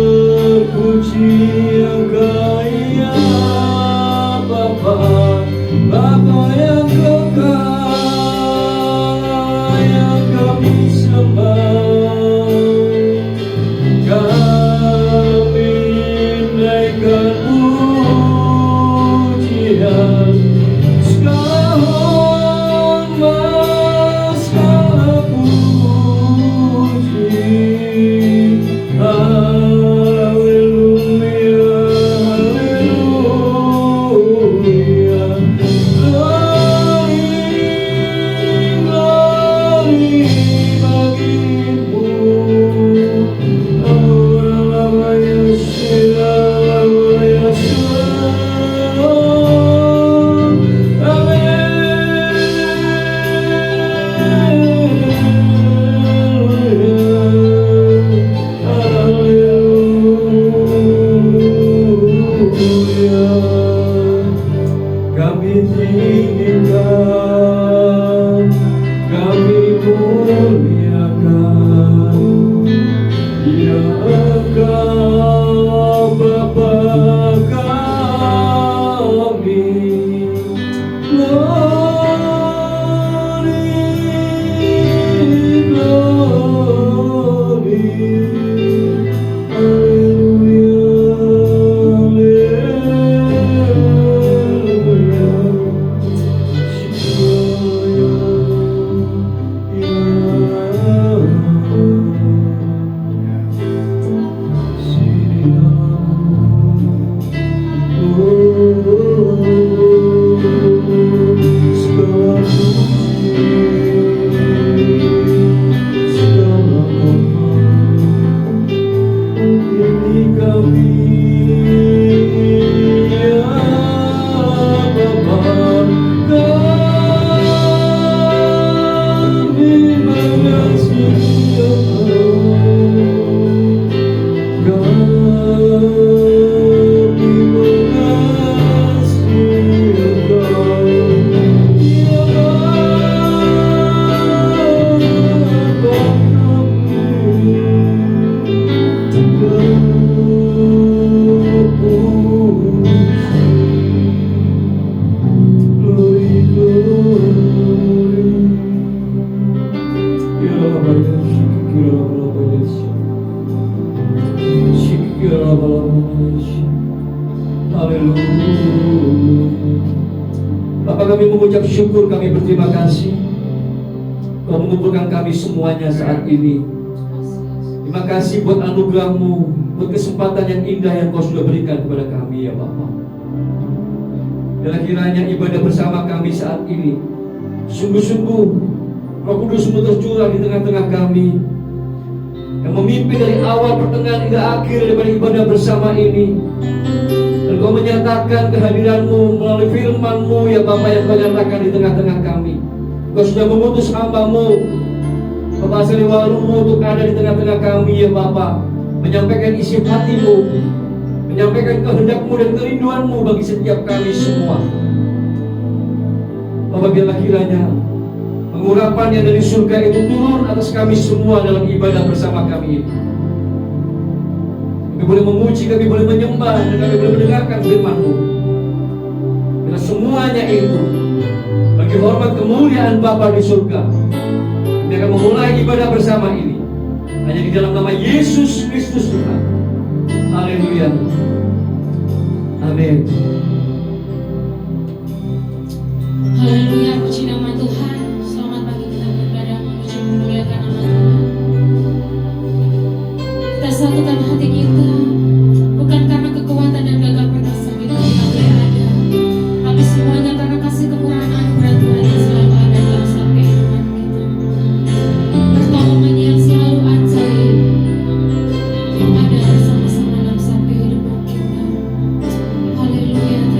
Terpuji Engkau ya Bapa, Bapa yang kekal, yang kami sembah. Kami naikkan pujian, segala hormat, segala puji. Kami tinggikan, kami muliakan, ya Engkau Bapa kami. Glory, glory, Bapak, kami mengucap syukur, kami berterima kasih Kau mengumpulkan kami semuanya saat ini. Terima kasih buat anugerah-Mu, buat kesempatan yang indah yang Kau sudah berikan kepada kami ya Bapak. Dan kiranya ibadah bersama kami saat ini sungguh-sungguh Roh Kudus-Mu tercurah di tengah-tengah kami, yang memimpin dari awal, pertengahan hingga akhir daripada ibadah bersama ini. Dan Kau menyatakan kehadiran-Mu melalui firman-Mu ya Bapa, yang Kau nyatakan di tengah-tengah kami. Kau sudah mengutus hamba-Mu Bapak Seliwaru-Mu untuk ada di tengah-tengah kami ya Bapa, menyampaikan isi hati-Mu, menyampaikan kehendak-Mu dan kerinduan-Mu bagi setiap kami semua. Bapak, biarlah kiranya pengurapan yang dari surga itu turun atas kami semua dalam ibadah bersama kami ini. Kami boleh memuji, kami boleh menyembah, dan kami boleh mendengarkan firman-Mu. Karena semuanya itu bagi hormat kemuliaan Bapa di surga. Kami akan memulai ibadah bersama ini hanya di dalam nama Yesus Kristus Tuhan. Haleluya. Amin. Haleluya, puji nama Tuhan. Selamat pagi, kita beribadah memuji memuliakan nama Tuhan. Kita satukan hati kita, bukan karena kekuatan dan gagah perkasa kita boleh ada, tapi semuanya karena kasih kemurahan anugerah Tuhan yang selalu ada dalam setiap kehidupan kita. Pertolongannya yang selalu ajaib yang ada bersama-sama dalam setiap kehidupan kita. Haleluya.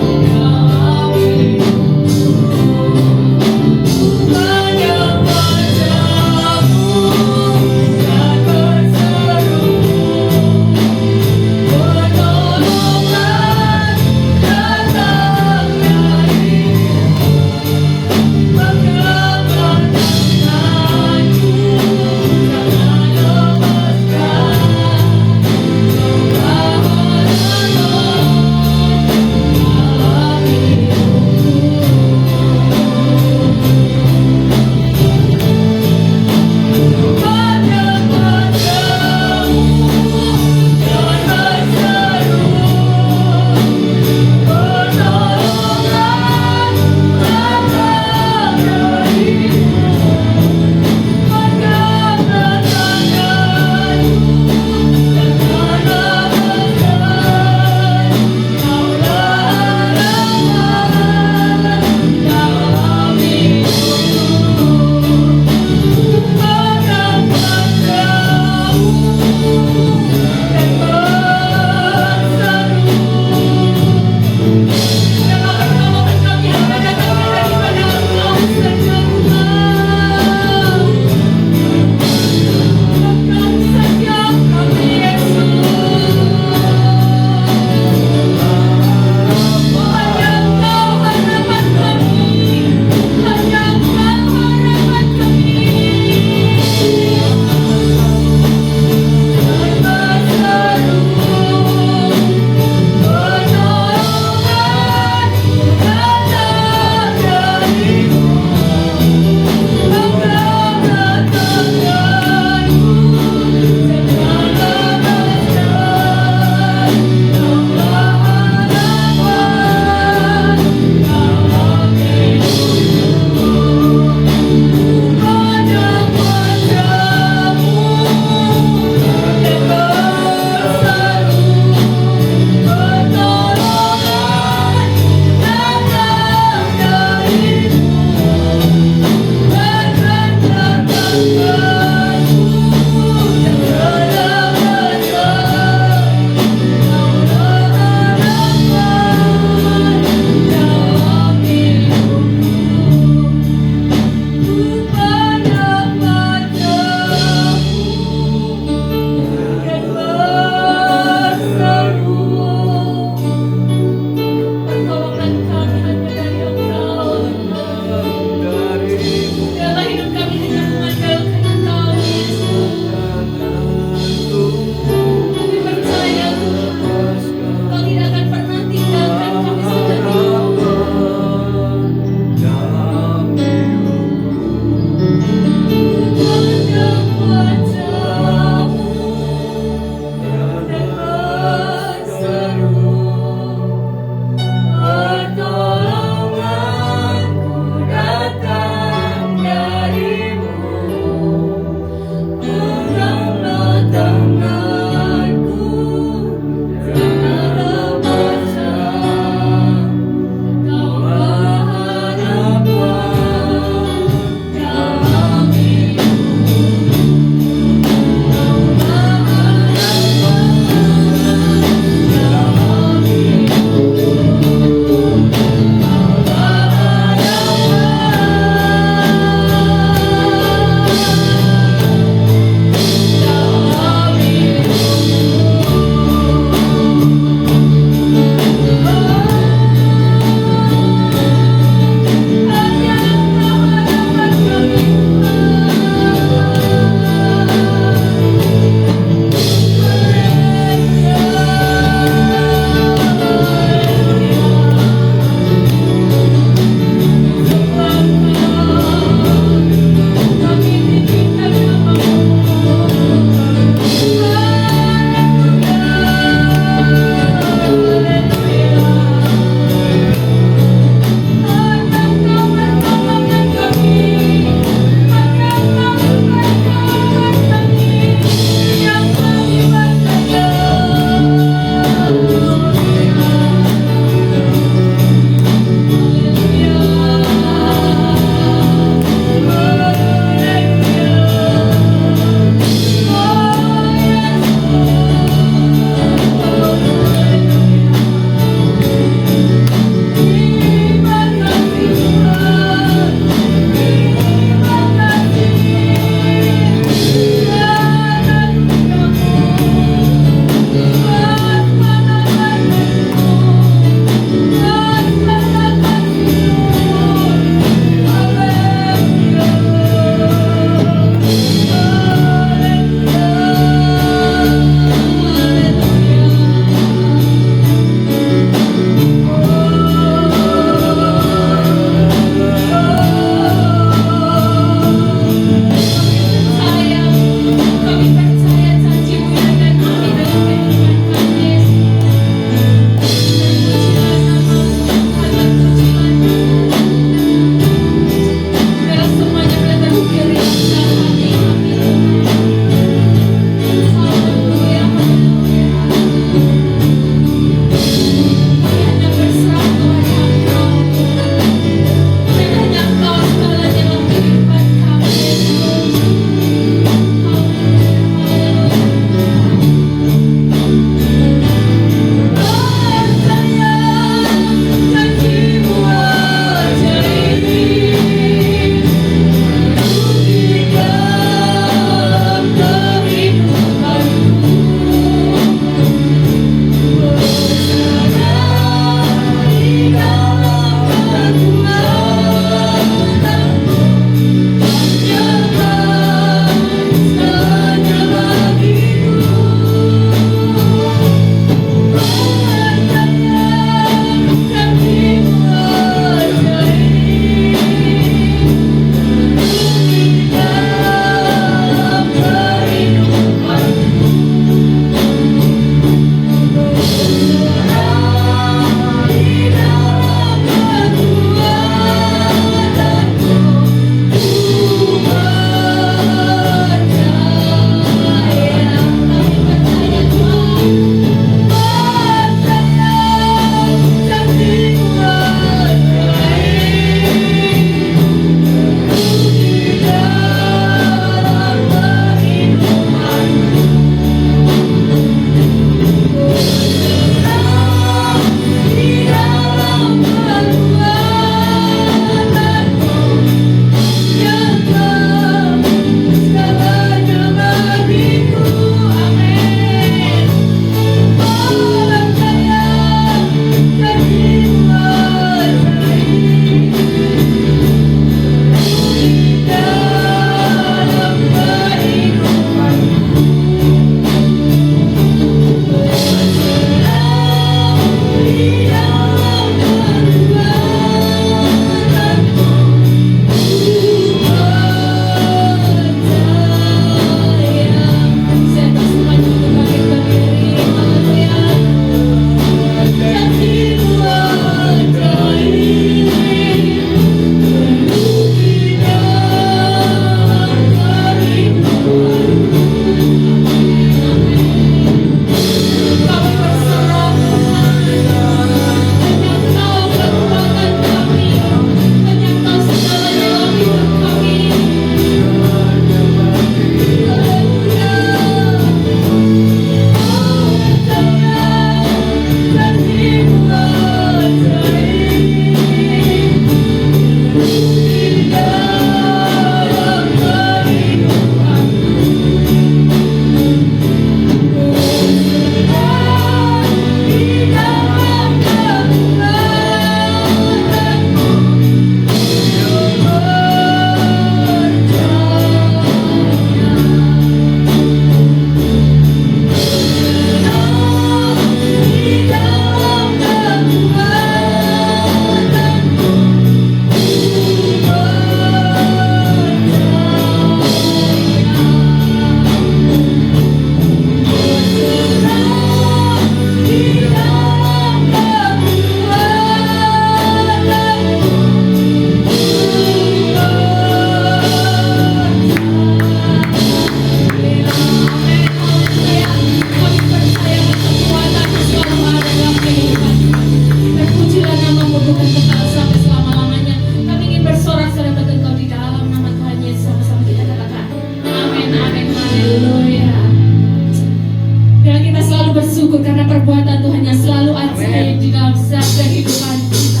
Karena perbuatan Tuhan yang selalu ajaib di dalam setiap kehidupan kita.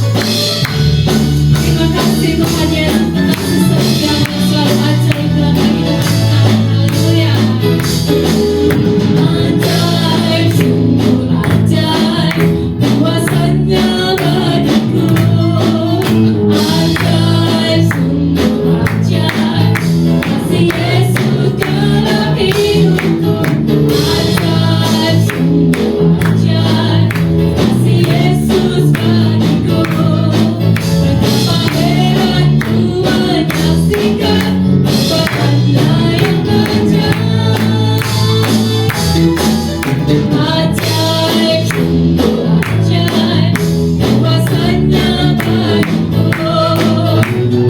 Terima kasih Tuhan Yesus atas kesetiaan yang selalu ajaib dalam kehidupan kita. Haleluya. Ajaib, sungguh ajaib, kuasanya bagiku. Ajaib, sungguh ajaib, kasih Yesus dalam hidupku. Ajaib, sungguh ajaib, kasih Yesus bagiku. Betapa heran ku menyaksikan perbuatannya yang ajaib. Ajaib, sungguh ajaib, kuasanya bagiku.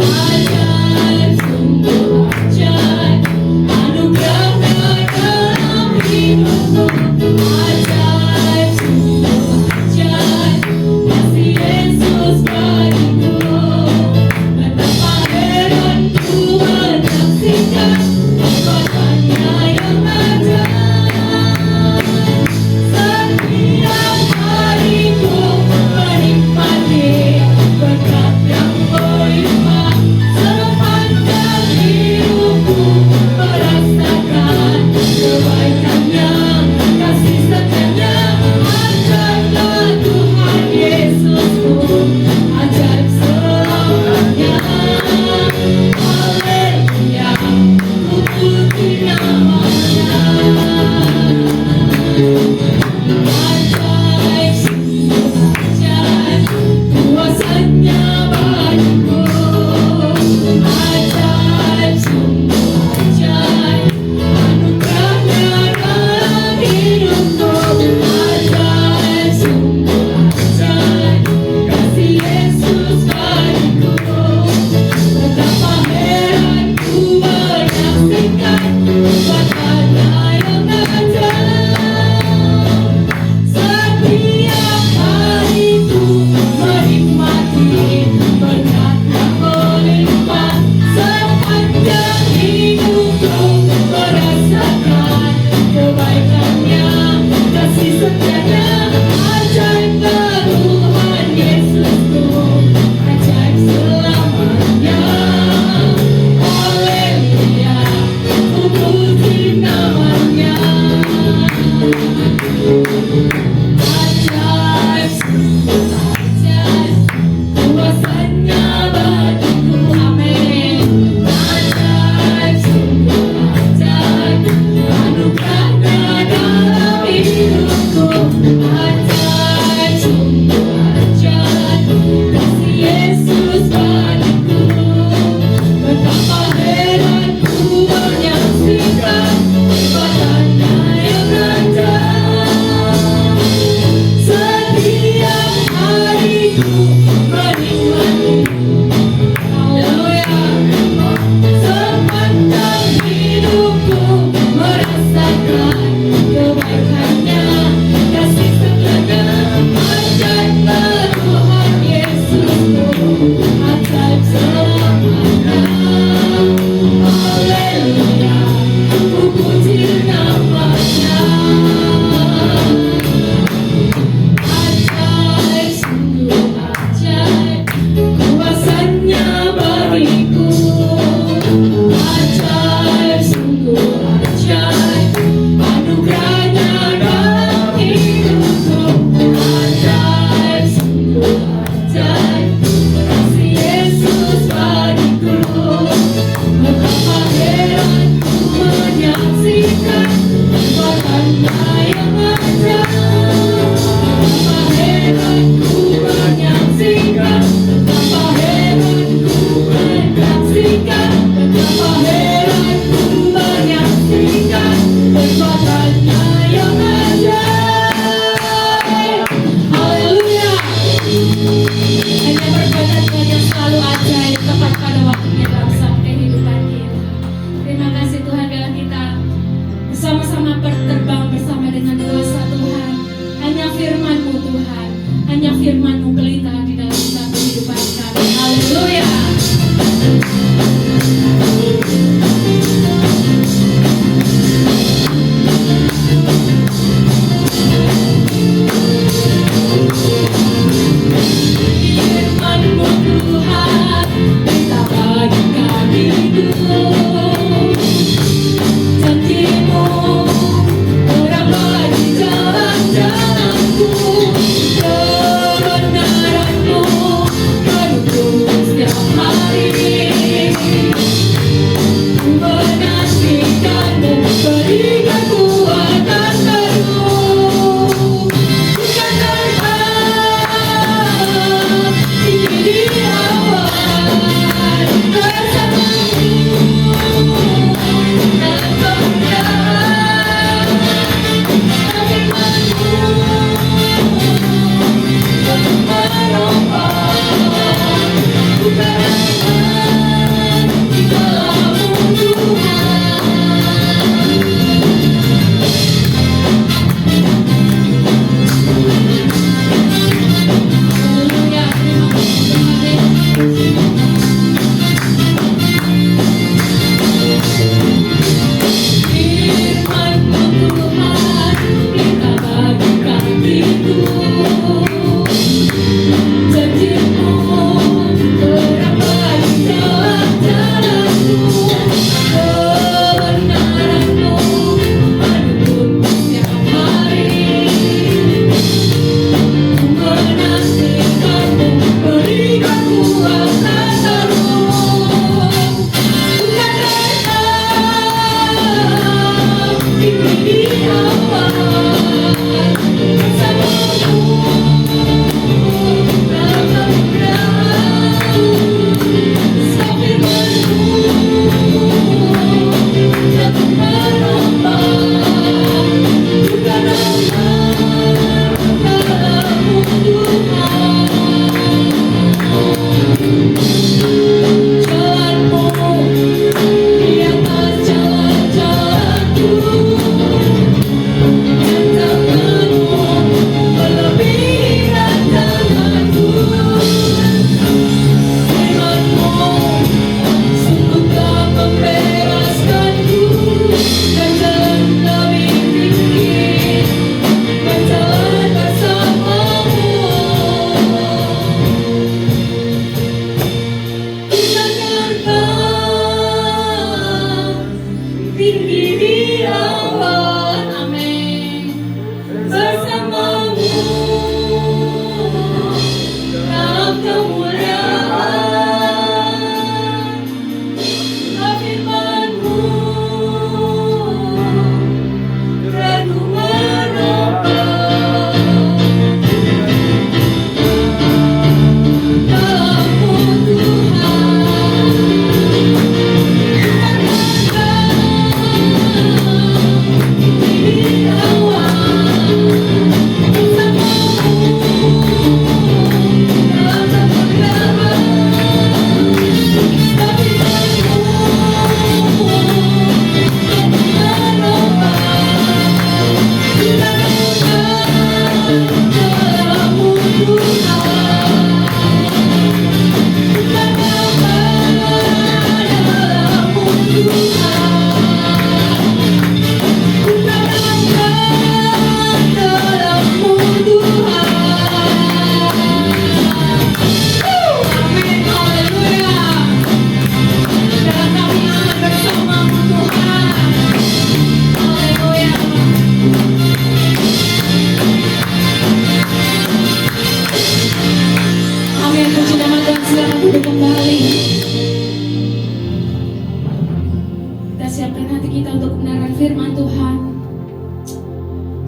Ajaib, sungguh ajaib, anugerahnya dalam hidupku. Ajaib, sungguh ajaib, kasih Yesus bagiku. Betapa heran ku menyaksikan perbuatannya yang ajaib. Setiap hariku menikmati berkat yang berlimpah. Sepanjang hidupku merasakan kebaikannya, kasih setianya. Ajaiblah Tuhan Yesusku, ajaib selamanya. Haleluya, ku puji namanya. Ajaib, sungguh ajaib, kuasanya bagiku. Ajaib, sungguh ajaib, anugerahnya dalam hidupku. Ajaib, sungguh ajaib, kasih Yesus bagiku. Betapa heran ku menyaksikan perbuatannya yang ajaib. Setiap hariku menikmati berkat yang berlimpah. Sepanjang hidupku merasakan kebaikannya, kasih setianya. Ajaiblah Tuhan Yesusku, ajaib selamanya. Haleluya, ku puji namanya. Ajaib, sungguh ajaib, kuasanya bagiku. Amin. Ajaib, sungguh ajaib, anugerahnya dalam hidupku. Ajaib, sungguh ajaib, kasih Yesus bagiku. Betapa heran ku menyaksikan perbuatannya yang ajaib. Setiap hariku menikmati, haleluya, sepanjang hidupku merasakan kebaikannya, kasih setianya. Ajaiblah Tuhan Yesusku, ajaib selamanya. Haleluya, ku puji namanya. Ajaib, sungguh ajaib, kuasanya bagiku. Ajaib, sungguh ajaib, anugerahnya dalam hidupku. Ajaib, sungguh ajaib, kasih Yesus bagiku. Betapa heran ku menyaksikan perbuatannya yang ajaib. Betapa heran ku menyaksikan, betapa heran ku menyaksikan, betapa heran ku menyaksikan perbuatannya yang ajaib. Haleluya. Hanya perbuatan Tuhan yang selalu ajaib, tepat pada waktunya dalam setiap kehidupan kita. Terima kasih Tuhan, bila kita bersama-sama berterbang bersama dengan kuasa Tuhan. Hanya firman-Mu Tuhan, hanya firman-Mu pelita di dalam setiap kehidupan kami. Haleluya.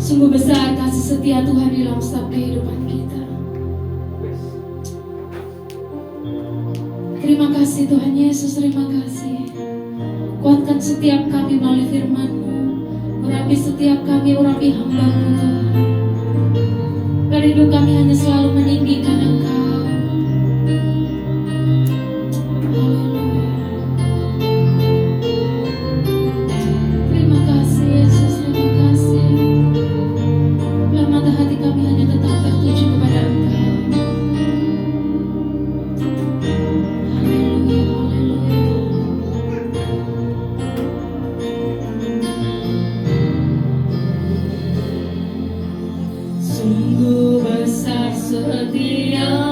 Sungguh besar kasih setia Tuhan di dalam setiap kehidupan kita. Terima kasih Tuhan Yesus, terima kasih. Kuatkan setiap kami melalui firman-Mu. Urapi setiap kami, urapi hamba-Mu Tuhan. Biar hidup kami hanya selalu meninggikan Engkau. Haleluya. Terima kasih Yesus, terima kasih. Biar mata hati kami hanya tetap tertuju kepada Engkau. Haleluya, haleluya. Sungguh besar setia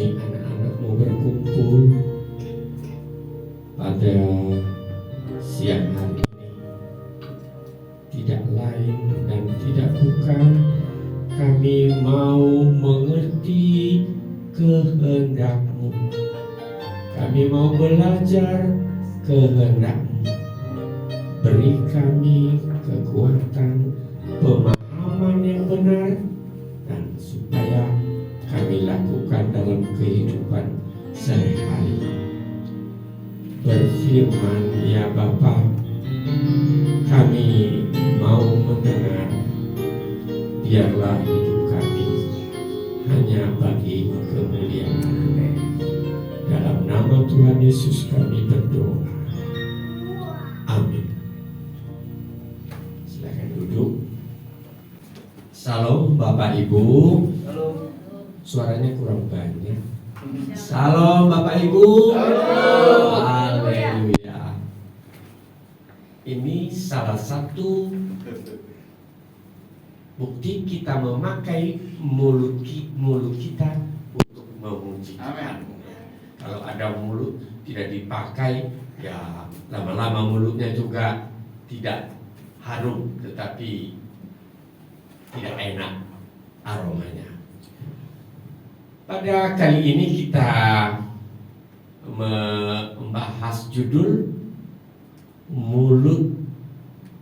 kami anak-anakmu berkumpul pada siang hari ini tidak lain dan tidak bukan kami mau mengerti kehendak-Mu. Kami mau belajar kehendak-Mu. Beri kami kekuatan, pemahaman yang benar, dan supaya kami lakukan dalam kehidupan sehari-hari. Berfirman ya Bapa, kami mau mendengar. Biarlah hidup kami hanya bagi kemuliaan-Mu. Dalam nama Tuhan Yesus kami berdoa. Amin. Silakan duduk. Salam Bapak Ibu. Suaranya kurang banyak. Salam Bapak Ibu. Haleluya. Ini salah satu bukti kita memakai mulut kita untuk memuji Tuhan. Kalau ada mulut tidak dipakai, ya lama-lama mulutnya juga tidak harum, tetapi tidak enak aromanya. Pada kali ini kita membahas judul mulut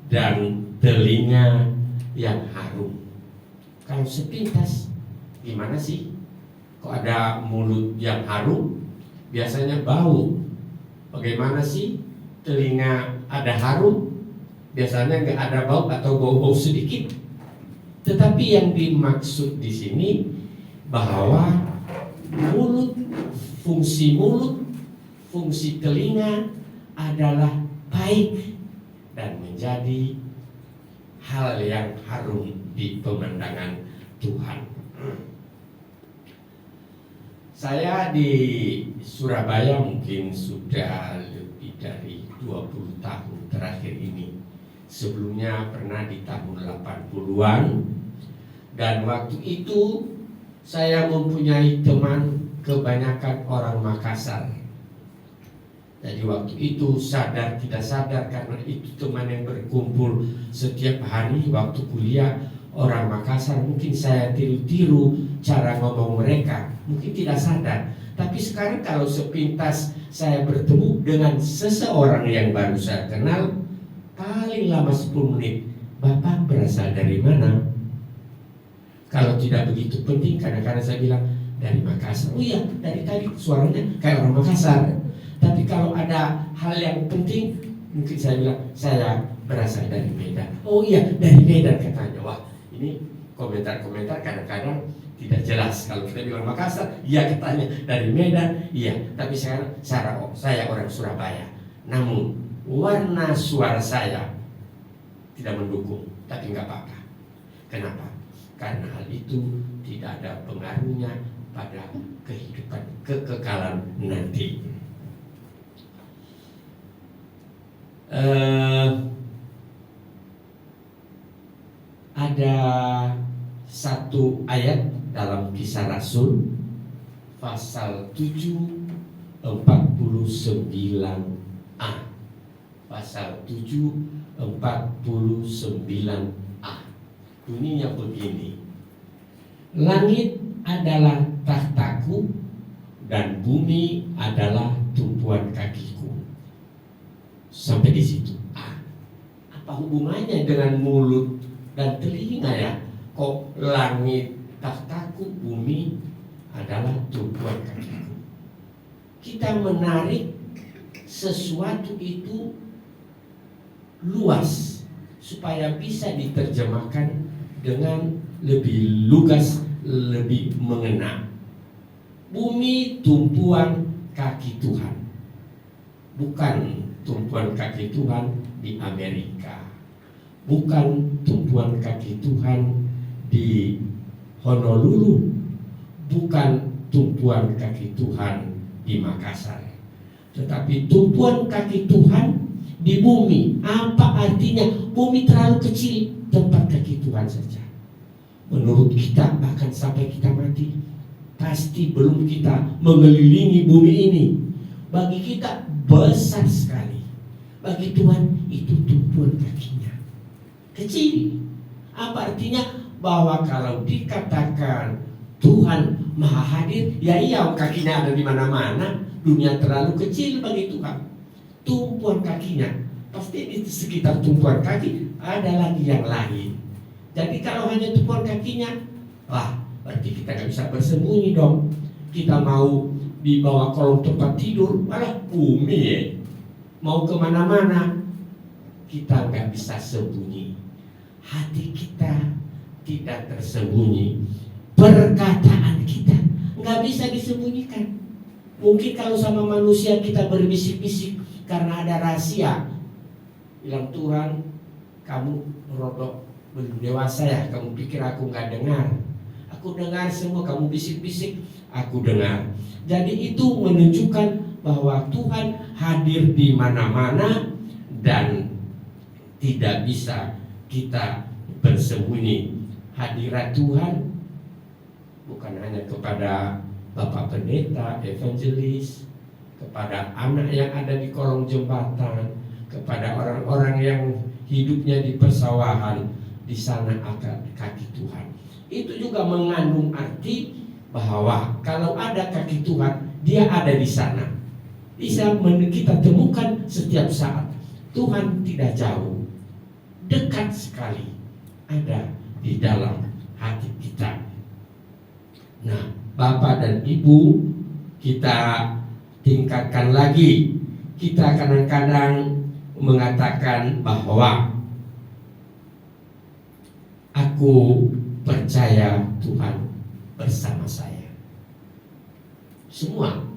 dan telinga yang harum. Kalau sepintas, gimana sih? Kok ada mulut yang harum? Biasanya bau. Bagaimana sih telinga ada harum? Biasanya nggak ada bau atau bau-bau sedikit. Tetapi yang dimaksud di sini bahwa mulut, fungsi telinga adalah baik dan menjadi hal yang harum di pemandangan Tuhan. Saya di Surabaya mungkin sudah lebih dari 20 tahun terakhir ini. Sebelumnya pernah di tahun 80-an. Dan waktu itu saya mempunyai teman kebanyakan orang Makassar. Jadi waktu itu sadar tidak sadar, karena itu teman yang berkumpul setiap hari waktu kuliah orang Makassar. Mungkin saya tiru-tiru cara ngomong mereka, mungkin tidak sadar. Tapi sekarang kalau sepintas saya bertemu dengan seseorang yang baru saya kenal, paling lama 10 menit, Bapak berasal dari mana? Kalau tidak begitu penting, kadang-kadang saya bilang dari Makassar. Oh iya, dari tadi suaranya kayak orang Makassar. Tapi kalau ada hal yang penting, mungkin saya bilang saya berasal dari Medan. Oh iya, dari Medan katanya. Wah, ini komentar-komentar kadang-kadang tidak jelas. Kalau kita bilang Makassar, iya katanya dari Medan, iya. Tapi saya orang Surabaya. Namun warna suara saya tidak mendukung, tapi nggak apa-apa. Kenapa? Karena hal itu tidak ada pengaruhnya pada kehidupan kekekalan nanti. Ada satu ayat dalam Kisah Rasul pasal 7:49a. Pasal 7:49a. Bunyinya begini. Langit adalah tahtaku dan bumi adalah tumpuan kakiku. Sampai di situ. Apa hubungannya dengan mulut dan telinga ya? Kok langit tahtaku, bumi adalah tumpuan kakiku? Kita menarik sesuatu itu luas supaya bisa diterjemahkan dengan lebih lugas, lebih mengena. Bumi tumpuan kaki Tuhan, bukan tumpuan kaki Tuhan di Amerika, bukan tumpuan kaki Tuhan di Honolulu, bukan tumpuan kaki Tuhan di Makassar, tetapi tumpuan kaki Tuhan di bumi. Apa artinya? Bumi terlalu kecil, tempat kaki Tuhan saja. Menurut kita bahkan sampai kita mati pasti belum kita mengelilingi bumi ini. Bagi kita besar sekali. Bagi Tuhan itu tumpuan kakinya. Kecil. Apa artinya? Bahwa kalau dikatakan Tuhan Maha Hadir, ya iya, kakinya ada di mana-mana. Dunia terlalu kecil bagi Tuhan. Tumpuan kakinya, pasti di sekitar tumpuan kaki ada lagi yang lain. Jadi kalau hanya tumpuan kakinya, wah, berarti kita nggak bisa bersembunyi dong. Kita mau di bawah kolong tempat tidur, malah bumi ya. Mau kemana-mana, kita nggak bisa sembunyi. Hati kita tidak tersembunyi. Perkataan kita nggak bisa disembunyikan. Mungkin kalau sama manusia kita berbisik-bisik karena ada rahasia. Bilang, Tuhan, kamu rodok belum dewasa ya, kamu pikir aku nggak dengar? Aku dengar semua, kamu bisik-bisik, aku dengar. Jadi itu menunjukkan bahwa Tuhan hadir di mana-mana dan tidak bisa kita bersembunyi. Hadirat Tuhan bukan hanya kepada Bapak Pendeta, evangelis, kepada anak yang ada di kolong jembatan, kepada orang-orang yang hidupnya di persawahan. Di sana akan kaki Tuhan. Itu juga mengandung arti bahwa kalau ada kaki Tuhan, dia ada di sana. Bisa kita temukan setiap saat. Tuhan tidak jauh, dekat sekali, ada di dalam hati kita. Nah, Bapak dan Ibu, kita tingkatkan lagi. Kita kadang-kadang mengatakan bahwa aku percaya Tuhan bersama saya. Semua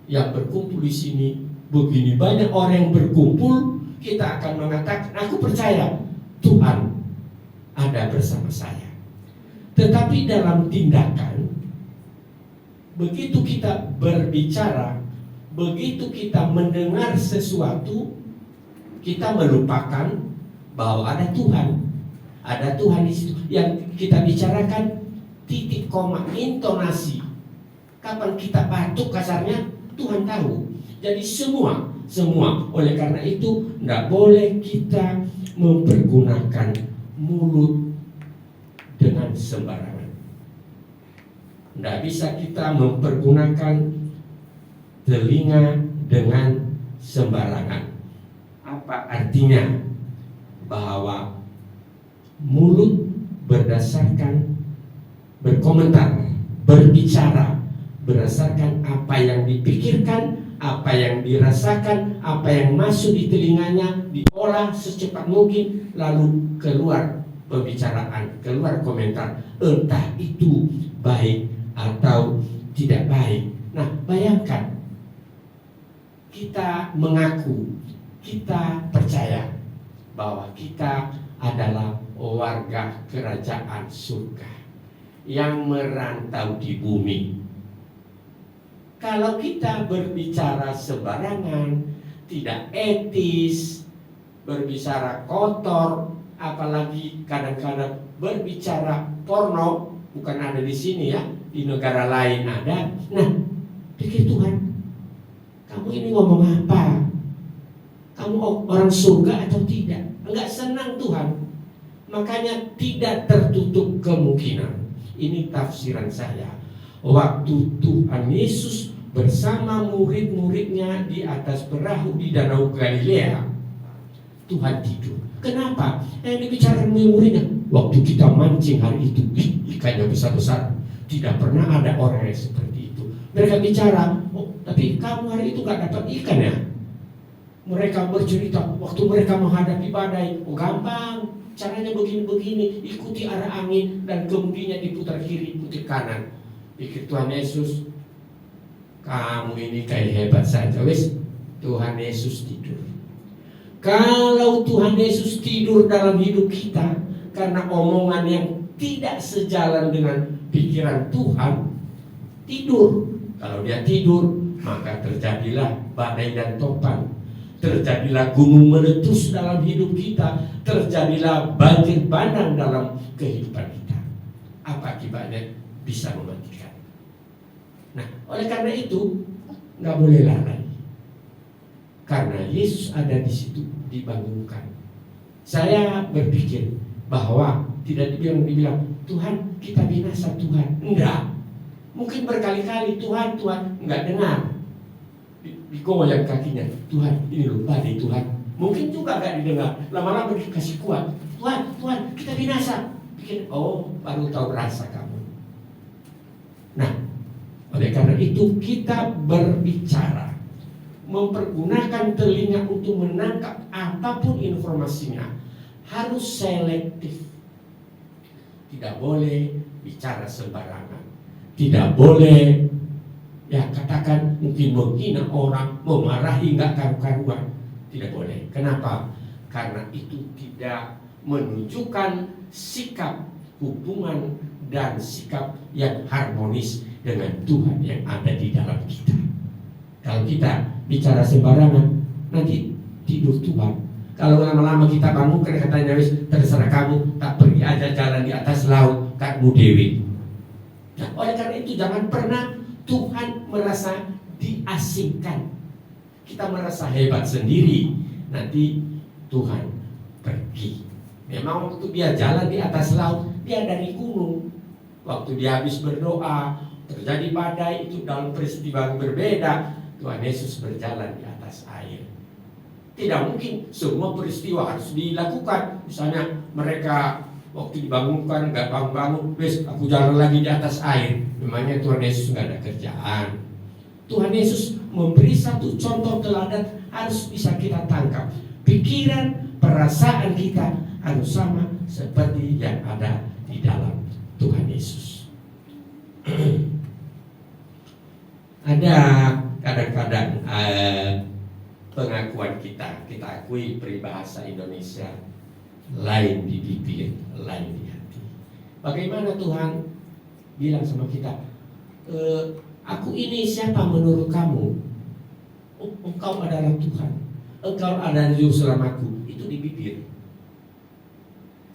yang berkumpul di sini, begini banyak orang yang berkumpul, kita akan mengatakan, aku percaya Tuhan ada bersama saya. Tetapi dalam tindakan, begitu kita berbicara, begitu kita mendengar sesuatu, kita melupakan bahwa ada Tuhan. Ada Tuhan di situ. Yang kita bicarakan titik koma intonasi. Kapan kita batuk kasarnya, Tuhan tahu. Jadi semua. Oleh karena itu, tidak boleh kita mempergunakan mulut dengan sembarangan. Tidak bisa kita mempergunakan telinga dengan sembarangan. Apa artinya? Bahwa mulut berdasarkan berkomentar, berbicara berdasarkan apa yang dipikirkan, apa yang dirasakan, apa yang masuk di telinganya, diolah secepat mungkin, lalu keluar pembicaraan, keluar komentar, entah itu baik atau tidak baik. Nah, bayangkan kita mengaku, kita percaya bahwa kita adalah warga kerajaan surga yang merantau di bumi. Kalau kita berbicara sembarangan, tidak etis, berbicara kotor, apalagi kadang-kadang berbicara porno, bukan ada di sini ya, di negara lain ada. Nah, pikir Tuhan, kamu ini ngomong apa? Kamu orang surga atau tidak? Enggak senang Tuhan. Makanya tidak tertutup kemungkinan. Ini tafsiran saya. Waktu Tuhan Yesus bersama murid-muridnya di atas perahu di Danau Galilea, Tuhan tidur. Kenapa? Yang dibicarakan muridnya, waktu kita mancing hari itu, ikannya besar-besar. Tidak pernah ada orang yang seperti itu. Mereka bicara, oh, tapi kamu hari itu gak dapat ikan ya? Mereka bercerita, waktu mereka menghadapi badai, oh gampang, caranya begini-begini, ikuti arah angin dan kemudinya diputar kiri, putar kanan. Pikir Tuhan Yesus, kamu ini kayak hebat saja, wes. Tuhan Yesus tidur. Kalau Tuhan Yesus tidur dalam hidup kita karena omongan yang tidak sejalan dengan pikiran Tuhan, tidur. Kalau dia tidur, maka terjadilah badai dan topan. Terjadilah gunung meletus dalam hidup kita. Terjadilah banjir bandang dalam kehidupan kita. Apa akibatnya? Bisa mematikan. Nah, oleh karena itu nggak boleh lalai. Karena Yesus ada di situ dibangunkan. Saya berpikir bahwa tidak dibilang Tuhan kita binasa Tuhan. Enggak. Mungkin berkali-kali Tuhan enggak dengar. Digoyang kakinya. Tuhan ini loh badai Tuhan. Mungkin juga enggak didengar. Lama-lama dikasih kuat. Tuhan kita binasa. Pikir baru tahu rasa kamu. Nah, oleh karena itu kita berbicara, mempergunakan telinga untuk menangkap apapun informasinya harus selektif. Tidak boleh bicara sembarangan. Tidak boleh katakan mungkin menghina orang, memarahi nggak karu-karuan. Tidak boleh. Kenapa? Karena itu tidak menunjukkan sikap hubungan dan sikap yang harmonis dengan Tuhan yang ada di dalam kita. Kalau kita bicara sembarangan, nanti tidur Tuhan. Kalau lama-lama kita bangun, katanya terserah kamu, tak pergi aja jalan di atas laut, kamu dewi. Nah, oleh karena itu jangan pernah Tuhan merasa diasingkan. Kita merasa hebat sendiri, nanti Tuhan pergi. Memang waktu dia jalan di atas laut, dia dari gunung. Waktu dia habis berdoa, terjadi badai, itu dalam peristiwa yang berbeda. Tuhan Yesus berjalan di atas air. Tidak mungkin semua peristiwa harus dilakukan. Misalnya mereka waktu dibangunkan nggak bangun-bangun, aku jalan lagi di atas air. Memangnya Tuhan Yesus nggak ada kerjaan. Tuhan Yesus memberi satu contoh teladan harus bisa kita tangkap. Pikiran, perasaan kita harus sama seperti yang ada di dalam Tuhan Yesus. Ada kadang-kadang pengakuan kita akui peribahasa Indonesia, lain di bibir, lain di hati. Bagaimana Tuhan bilang sama kita, aku ini siapa menurut kamu? Engkau adalah Tuhan, engkau adalah juru selamatku. Itu di bibir.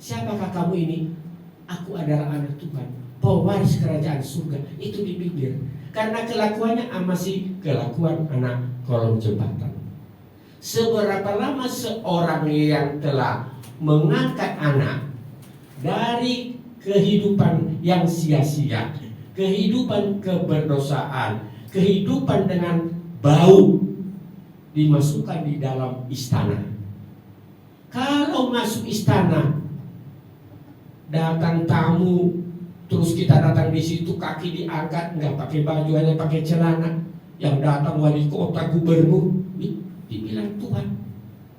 Siapakah kamu ini? Aku adalah anak Tuhan, pewaris kerajaan surga. Itu di bibir. Karena kelakuannya masih kelakuan anak kolong jembatan. Seberapa lama seorang yang telah mengangkat anak dari kehidupan yang sia-sia, kehidupan keberdosaan, kehidupan dengan bau, dimasukkan di dalam istana. Kalau masuk istana, datang tamu, terus kita datang di situ kaki diangkat, nggak pakai baju, hanya pakai celana. Yang datang wali kota, gubernur, dibilang Tuhan,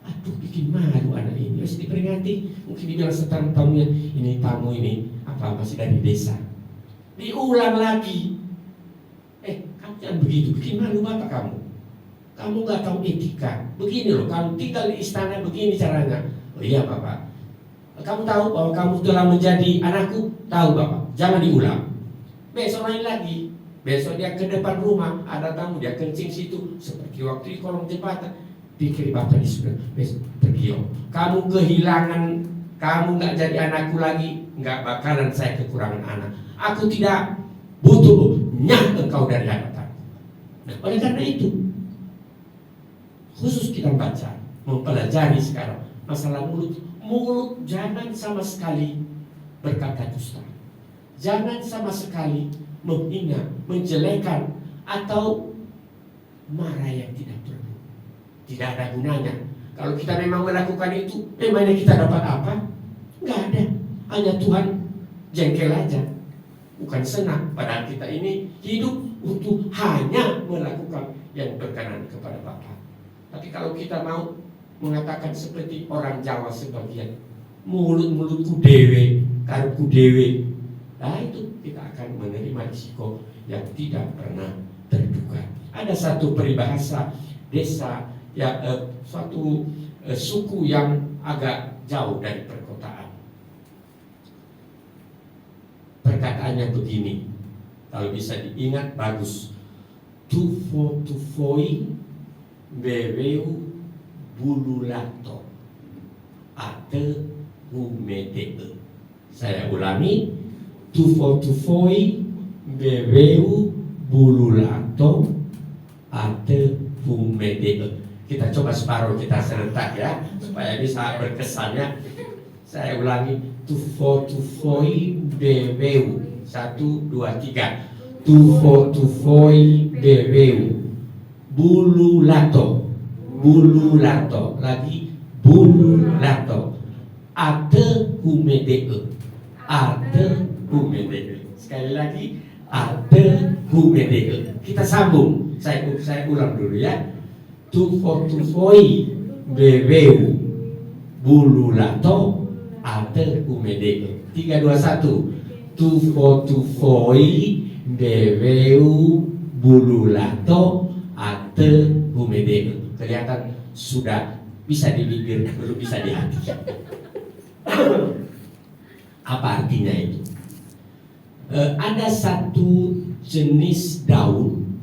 aduh bikin malu anak ini. Harus diperingati, mungkin dibilang setan tamunya, ini tamu ini masih dari desa. Diulang lagi, kamu jangan begitu, bikin malu bapak kamu. Kamu nggak tahu etika. Begini loh, kamu tinggal di istana begini caranya. Oh iya bapak. Kamu tahu bahwa kamu telah menjadi anakku? Tahu bapak, jangan diulang. Besok lain lagi. Besok dia ke depan rumah, ada tamu, dia kencing situ. Seperti waktu di kolong jembatan. Pikir bapak di surga, besok pergi. Kamu kehilangan, kamu gak jadi anakku lagi, gak bakalan saya kekurangan anak. Aku tidak butuh engkau dari hadapan. Nah, oleh karena itu, khusus kita baca, mempelajari sekarang masalah mulut. Mulut jangan sama sekali berkata dusta. Jangan sama sekali menghina, menjelekan, atau marah yang tidak perlu. Tidak ada gunanya. Kalau kita memang melakukan itu, memangnya kita dapat apa? Enggak ada. Hanya Tuhan jengkel aja. Bukan senang. Padahal kita ini hidup untuk hanya melakukan yang berkenan kepada Bapa. Tapi kalau kita mau mengatakan seperti orang Jawa sebagian, mulutku dewe, karepku dewe, nah itu kita akan menerima risiko yang tidak pernah terduga. Ada satu peribahasa desa, suatu suku yang agak jauh dari perkotaan. Perkataannya begini, kalau bisa diingat bagus. Tufo-tufoi beweu bululato ate humedee. Saya ulangi, tufo-tufoi beweu bululato ate humede. Kita coba separuh, kita serentak ya, supaya bisa berkesannya. Saya ulangi, tufoi bebeu. 1, 2, 3. Tufoi bebeu. Bululato. Lagi bululato. Ate humede. Sekali lagi, ate humede. Kita sambung. Saya ulang dulu ya. Tufoi bebeu bululato ate humede. 3, 2, 1. Tufoi bebeu bululato ate humede. Kelihatan sudah bisa di bibir, belum bisa di hati. Apa artinya itu? Ada satu jenis daun,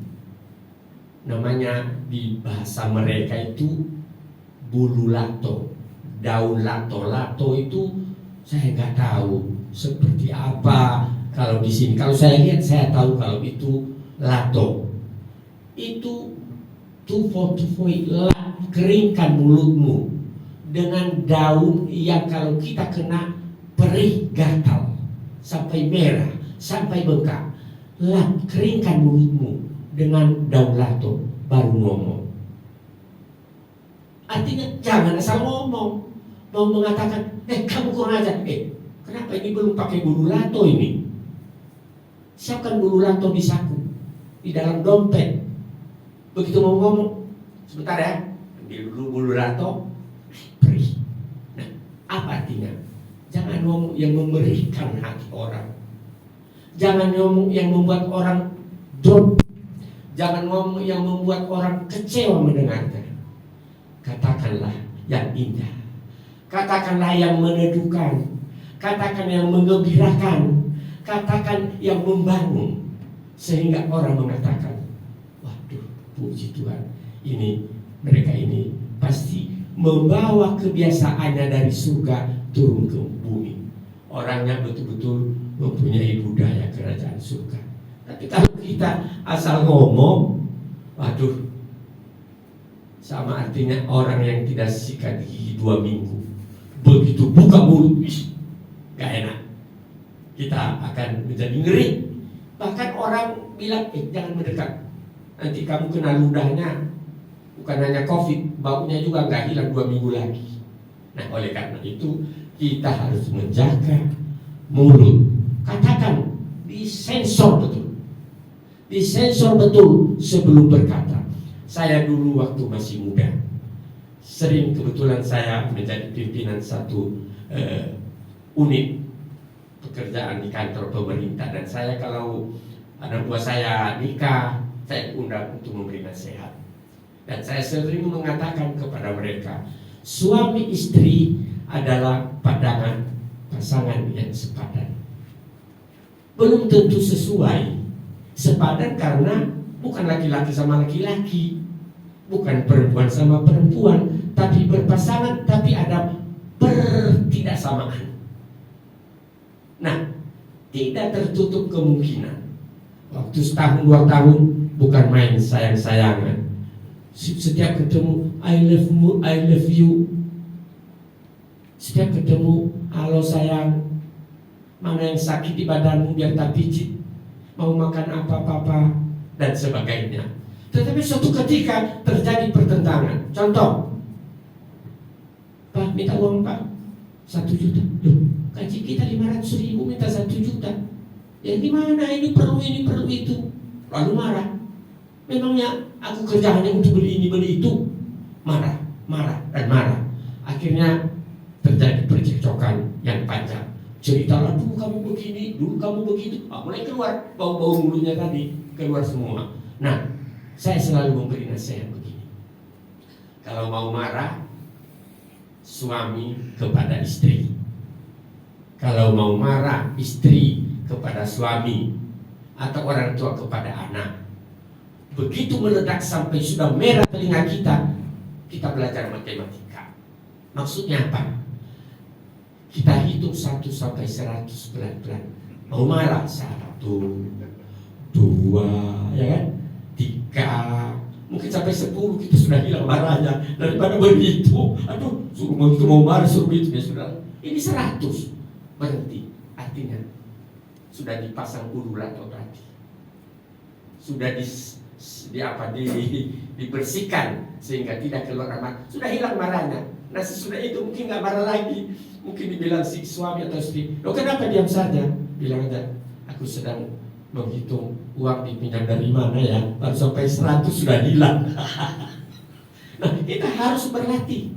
namanya di bahasa mereka itu bululato. Daun lato itu saya nggak tahu seperti apa kalau di sini. Kalau saya lihat saya tahu kalau itu lato. Itu tufoi, keringkan mulutmu dengan daun yang kalau kita kena perih gatal sampai merah, sampai bengkak. Keringkan mulutmu dengan daun lato, baru ngomong. Artinya jangan asal ngomong. Mau mengatakan, kamu kurang ajar. Kenapa ini belum pakai bulu lato ini? Siapkan bulu lato di saku, di dalam dompet. Begitu mau ngomong, sebentar ya, ambil dulu bulu lato, perih. Nah, apa artinya? Jangan ngomong yang memerihkan hati orang. Jangan ngomong yang membuat orang drop. Jangan ngomong yang membuat orang kecewa mendengarnya. Katakanlah yang indah. Katakanlah yang meneduhkan. Katakan yang menggembirakan. Katakan yang membangun. Sehingga orang mengatakan, waduh, puji Tuhan, mereka ini pasti membawa kebiasaannya dari surga turun ke bumi. Orangnya betul-betul mempunyai budaya kerajaan surga. Tapi kalau kita asal ngomong, waduh, sama artinya orang yang tidak sikat gigi 2 minggu. Begitu buka mulut, gak enak. Kita akan menjadi ngeri. Bahkan orang bilang, jangan mendekat. Nanti kamu kena ludahnya. Bukan hanya COVID, baunya juga gak hilang 2 minggu lagi. Nah, oleh karena itu kita harus menjaga mulut. Katakan, disensor betul. Disensor betul sebelum berkata. Saya dulu waktu masih muda, sering kebetulan saya menjadi pimpinan satu unit pekerjaan di kantor pemerintah. Dan saya kalau anak buah saya nikah, saya undang untuk memberi nasihat. Dan saya sering mengatakan kepada mereka, suami istri adalah pasangan yang sepadan. Belum tentu sesuai. Sepadan karena bukan laki-laki sama laki-laki, bukan perempuan sama perempuan, tapi berpasangan, tapi ada pertidaksamaan. Nah, tidak tertutup kemungkinan waktu setahun 2 tahun bukan main sayang-sayangan. Setiap ketemu I love you. Setiap ketemu halo sayang, mana yang sakit di badanmu biar tak pijit, mau makan apa-apa dan sebagainya. Tetapi suatu ketika terjadi pertentangan. Contoh, Pak minta uang Pak 1 juta. Loh, gaji kita 500.000, minta 1 juta. Ya gimana, ini perlu itu. Lalu marah. Memangnya aku kerja hanya untuk beli ini beli itu. Marah. Akhirnya terjadi percekcokan yang panjang. Ceritalah, dulu kamu begini, dulu kamu begitu. Mulai keluar bau-bau mulutnya tadi, keluar semua. Nah, saya selalu memberi nasihat begini. Kalau mau marah, suami kepada istri. Kalau mau marah, istri kepada suami, atau orang tua kepada anak. Begitu meledak sampai sudah merah telinga kita belajar matematika. Maksudnya apa? Kita hitung 1 sampai 100 pelan-pelan. Mau marah 1, 2, 2, ya kan? 3, mungkin sampai 10 kita sudah hilang marahnya. Daripada begitu, aduh, suruh marah, suruh itu ya sudah. Ini 100 berhenti, artinya sudah dipasang urulan berarti sudah dibersihkan sehingga tidak keluar amarah, sudah hilang marahnya. Nah sesudah itu mungkin nggak marah lagi, mungkin dibilang si suami atau istri, lo kenapa diam saja? Bilang aja, aku sedang menghitung uang dipinjam dari mana ya, baru sampai 100 sudah hilang. Nah kita harus berlatih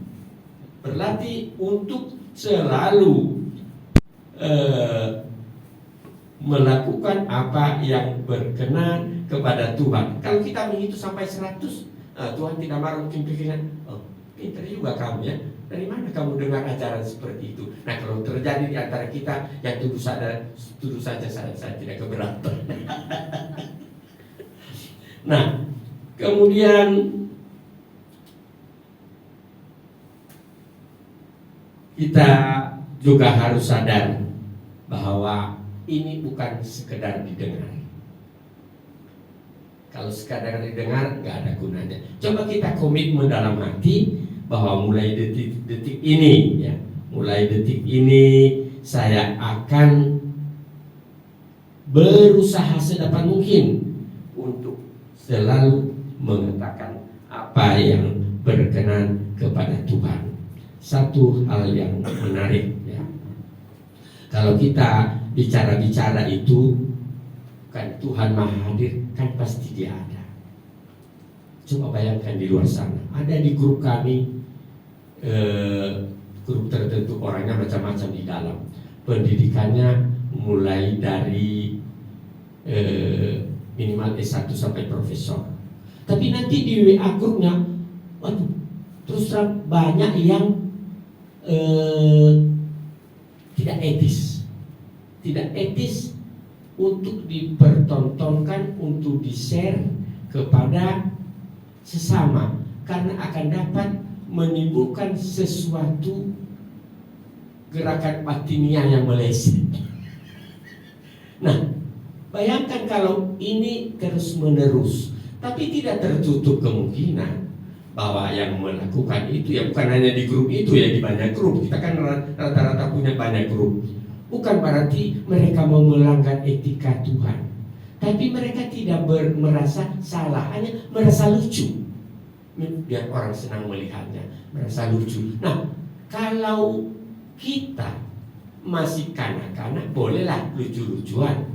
untuk selalu melakukan apa yang berkenan kepada Tuhan. Kalau kita menghitung sampai 100, Tuhan tidak marah, mungkin pikiran, oh pintar juga kamu ya, dari mana kamu dengar ajaran seperti itu? Nah kalau terjadi di antara kita yang tuduh saja saya tidak keberatan. Nah kemudian kita juga harus sadar bahwa ini bukan sekedar didengar. Kalau sekadar didengar nggak ada gunanya. Coba kita komitmen dalam hati bahwa mulai detik ini, ya, mulai detik ini saya akan berusaha sedapat mungkin untuk selalu mengatakan apa yang berkenan kepada Tuhan. Satu hal yang menarik, ya, kalau kita bicara itu kan Tuhan Maha Hadir, kan pasti Dia ada. Coba bayangkan di luar sana, ada di grup kami, grup tertentu orangnya macam-macam di dalam, pendidikannya mulai dari minimal S1 sampai profesor. Tapi nanti di WA grupnya, waduh, terus terang banyak yang tidak etis untuk dipertontonkan, untuk di-share kepada sesama, karena akan dapat menimbulkan sesuatu gerakan batinia yang meleset. Nah, bayangkan kalau ini terus-menerus, tapi tidak tertutup kemungkinan bahwa yang melakukan itu ya bukan hanya di grup itu ya, di banyak grup. Kita kan rata-rata punya banyak grup. Bukan berarti mereka mau melanggar etika Tuhan, tapi mereka tidak merasa salah, hanya merasa lucu. Biar orang senang melihatnya, merasa lucu. Nah, kalau kita masih kanak-kanak, bolehlah lucu-lucuan.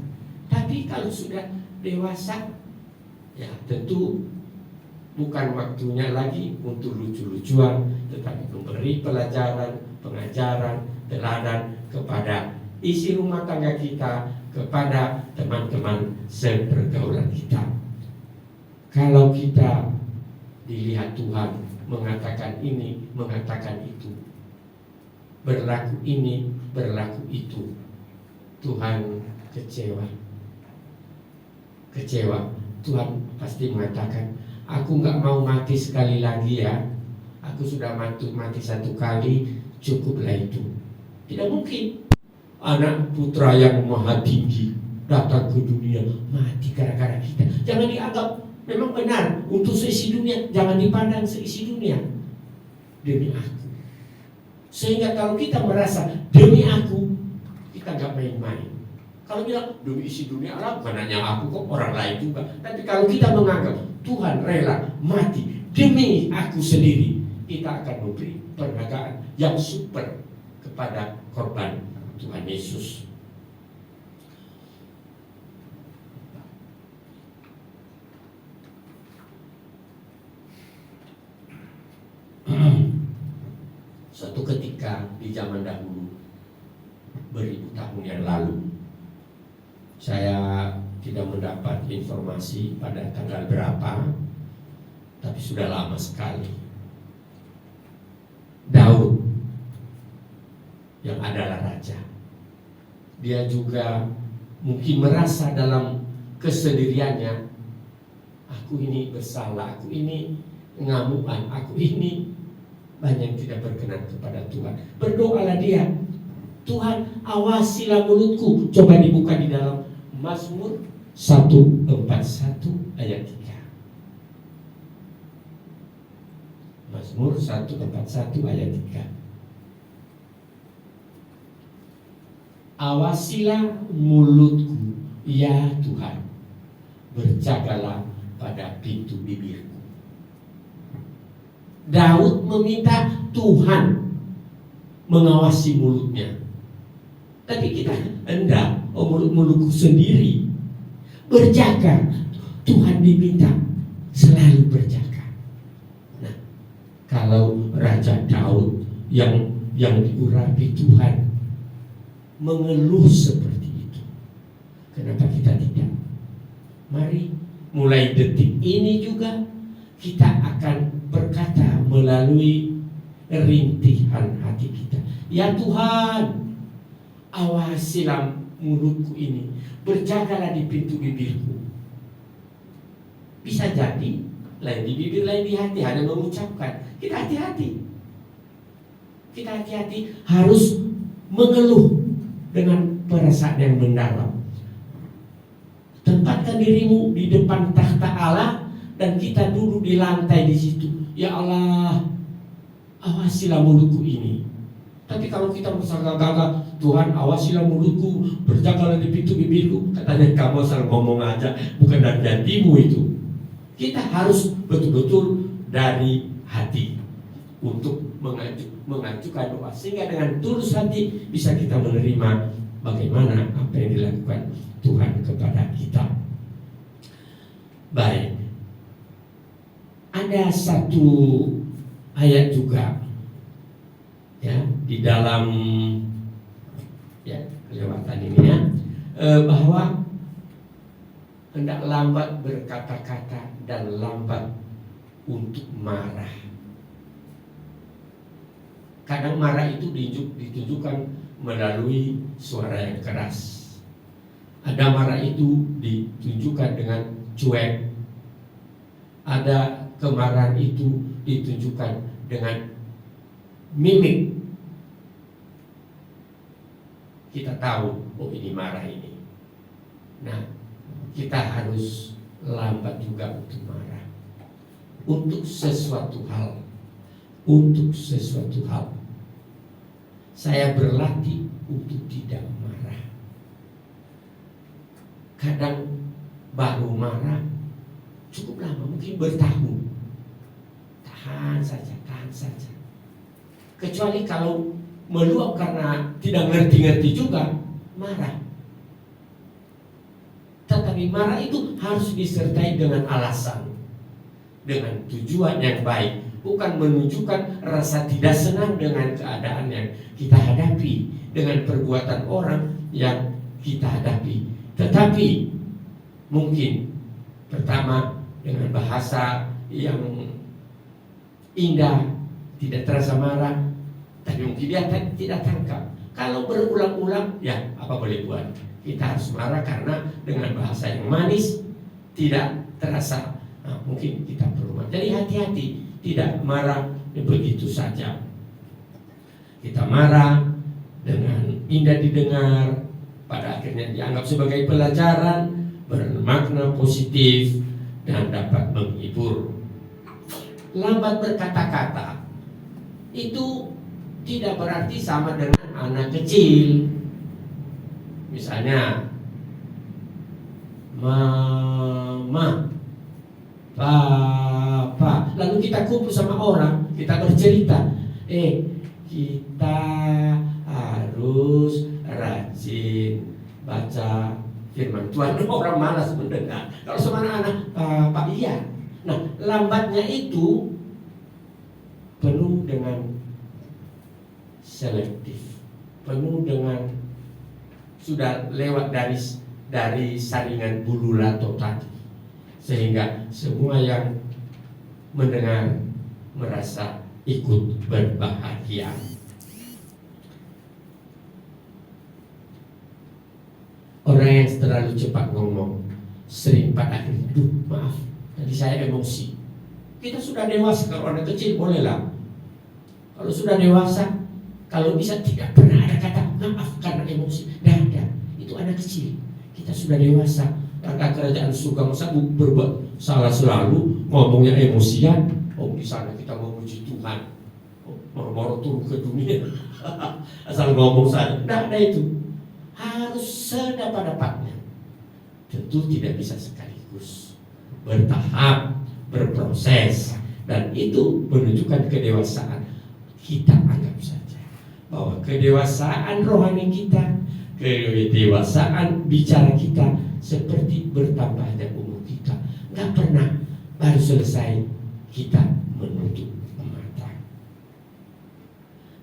Tapi kalau sudah dewasa, ya tentu bukan waktunya lagi untuk lucu-lucuan, tetapi memberi pelajaran, pengajaran, teladan kepada isi rumah tangga kita, kepada teman-teman sepergaulan kita. Kalau kita dilihat Tuhan mengatakan ini, mengatakan itu, berlaku ini, berlaku itu, Tuhan kecewa. Tuhan pasti mengatakan, aku nggak mau mati sekali lagi ya, aku sudah mati 1 kali, cukuplah itu. Tidak mungkin anak putra yang maha tinggi datang ke dunia mati gara-gara kita. Jangan dianggap memang benar untuk seisi dunia, jangan dipandang seisi dunia. Demi aku. Sehingga kalau kita merasa demi aku, kita nggak main-main. Kalau bilang demi isi dunia Allah, bukan hanya aku kok, orang lain juga. Tapi kalau kita menganggap Tuhan rela mati demi aku sendiri, kita akan memberi penghargaan yang super kepada korban Tuhan Yesus. Suatu ketika di zaman dahulu, beribu tahun yang lalu, saya tidak mendapat informasi pada tanggal berapa, tapi sudah lama sekali. Daud yang adalah raja, dia juga mungkin merasa dalam kesendiriannya, aku ini bersalah, aku ini ngamuan, aku ini banyak tidak berkenan kepada Tuhan. Berdoalah dia, Tuhan awasilah mulutku. Coba dibuka di dalam Mazmur 141 ayat 3. Mazmur 141 ayat 3. Awasilah mulutku, ya Tuhan, berjagalah pada pintu bibirku. Daud meminta Tuhan mengawasi mulutnya. Tapi kita hendak mulutku sendiri berjaga. Tuhan diminta selalu berjaga. Nah, kalau Raja Daud yang diurapi Tuhan mengeluh seperti itu, kenapa kita tidak? Mari mulai detik ini juga kita akan berkata melalui rintihan hati kita, ya Tuhan, awasilah mulutku ini, berjagalah di pintu bibirku. Bisa jadi lain di bibir, lain di hati, hanya mengucapkan. Kita hati-hati. Kita hati-hati harus mengeluh dengan perasaan yang mendalam. Tempatkan dirimu di depan takhta Allah dan kita duduk di lantai di situ. Ya Allah, awasilah mulutku ini. Tapi kalau kita bersangka-sangka, Tuhan awasilah mulutku, berjagalah di pintu bibirku, katanya kamu asal ngomong aja, bukan dari hatimu itu. Kita harus betul-betul dari hati untuk mengajukan doa, sehingga dengan tulus hati bisa kita menerima bagaimana apa yang dilakukan Tuhan kepada kita. Baik, ada satu ayat juga ya di dalam ya kelewatan ini ya, bahwa hendak lambat berkata-kata dan lambat untuk marah. Kadang marah itu ditunjukkan melalui suara yang keras. Ada marah itu ditunjukkan dengan cuek. Ada kemarahan itu ditunjukkan dengan mimik. Kita tahu, oh ini marah ini. Nah, kita harus lambat juga untuk marah. Untuk sesuatu hal. Untuk sesuatu hal. Saya berlatih untuk tidak marah. Kadang baru marah cukup lama, mungkin bertahun. Tahan saja. Kecuali kalau meluap karena tidak ngerti-ngerti juga, marah. Tetapi marah itu harus disertai dengan alasan, dengan tujuan yang baik, bukan menunjukkan rasa tidak senang dengan keadaan yang kita hadapi, dengan perbuatan orang yang kita hadapi. Tetapi mungkin pertama dengan bahasa yang indah, tidak terasa marah, tapi mungkin dia tidak tangkap. Kalau berulang-ulang, ya apa boleh buat? Kita harus marah karena dengan bahasa yang manis tidak terasa. Nah, mungkin kita perlu marah. Jadi hati-hati, tidak marah begitu saja. Kita marah dengan indah didengar, pada akhirnya dianggap sebagai pelajaran, bermakna positif dan dapat menghibur. Lambat berkata-kata itu tidak berarti sama dengan anak kecil. Misalnya, mama, papa, lalu kita kumpul sama orang, kita bercerita, kita harus rajin baca firman Tuhan. Orang malas mendengar. Kalau sama anak-anak, Pak, iya. Nah, lambatnya itu penuh dengan selektif, penuh dengan sudah lewat dari saringan bulu lato tadi, sehingga semua yang mendengar merasa ikut berbahagia. Orang yang terlalu cepat ngomong sering pada akhirnya, maaf, tadi saya emosi. Kita sudah dewasa, kalau anak kecil bolehlah. Kalau sudah dewasa, kalau bisa tidak pernah ada kata maaf karena emosi. Tidak, itu anak kecil. Kita sudah dewasa, Karena kerajaan surga masa berbuat salah selalu, ngomongnya emosian. Oh, di sana kita memuji Tuhan, moro-moro turun ke dunia, asal ngomong saja. Tidak ada itu, harus sedapat-dapatnya. Tentu tidak bisa sekaligus, bertahap, berproses, dan itu menunjukkan kedewasaan. Kita anggap saja bahwa kedewasaan rohani kita, kedewasaan bicara kita seperti bertambahnya umur kita. Nggak pernah baru selesai kita menutup mata.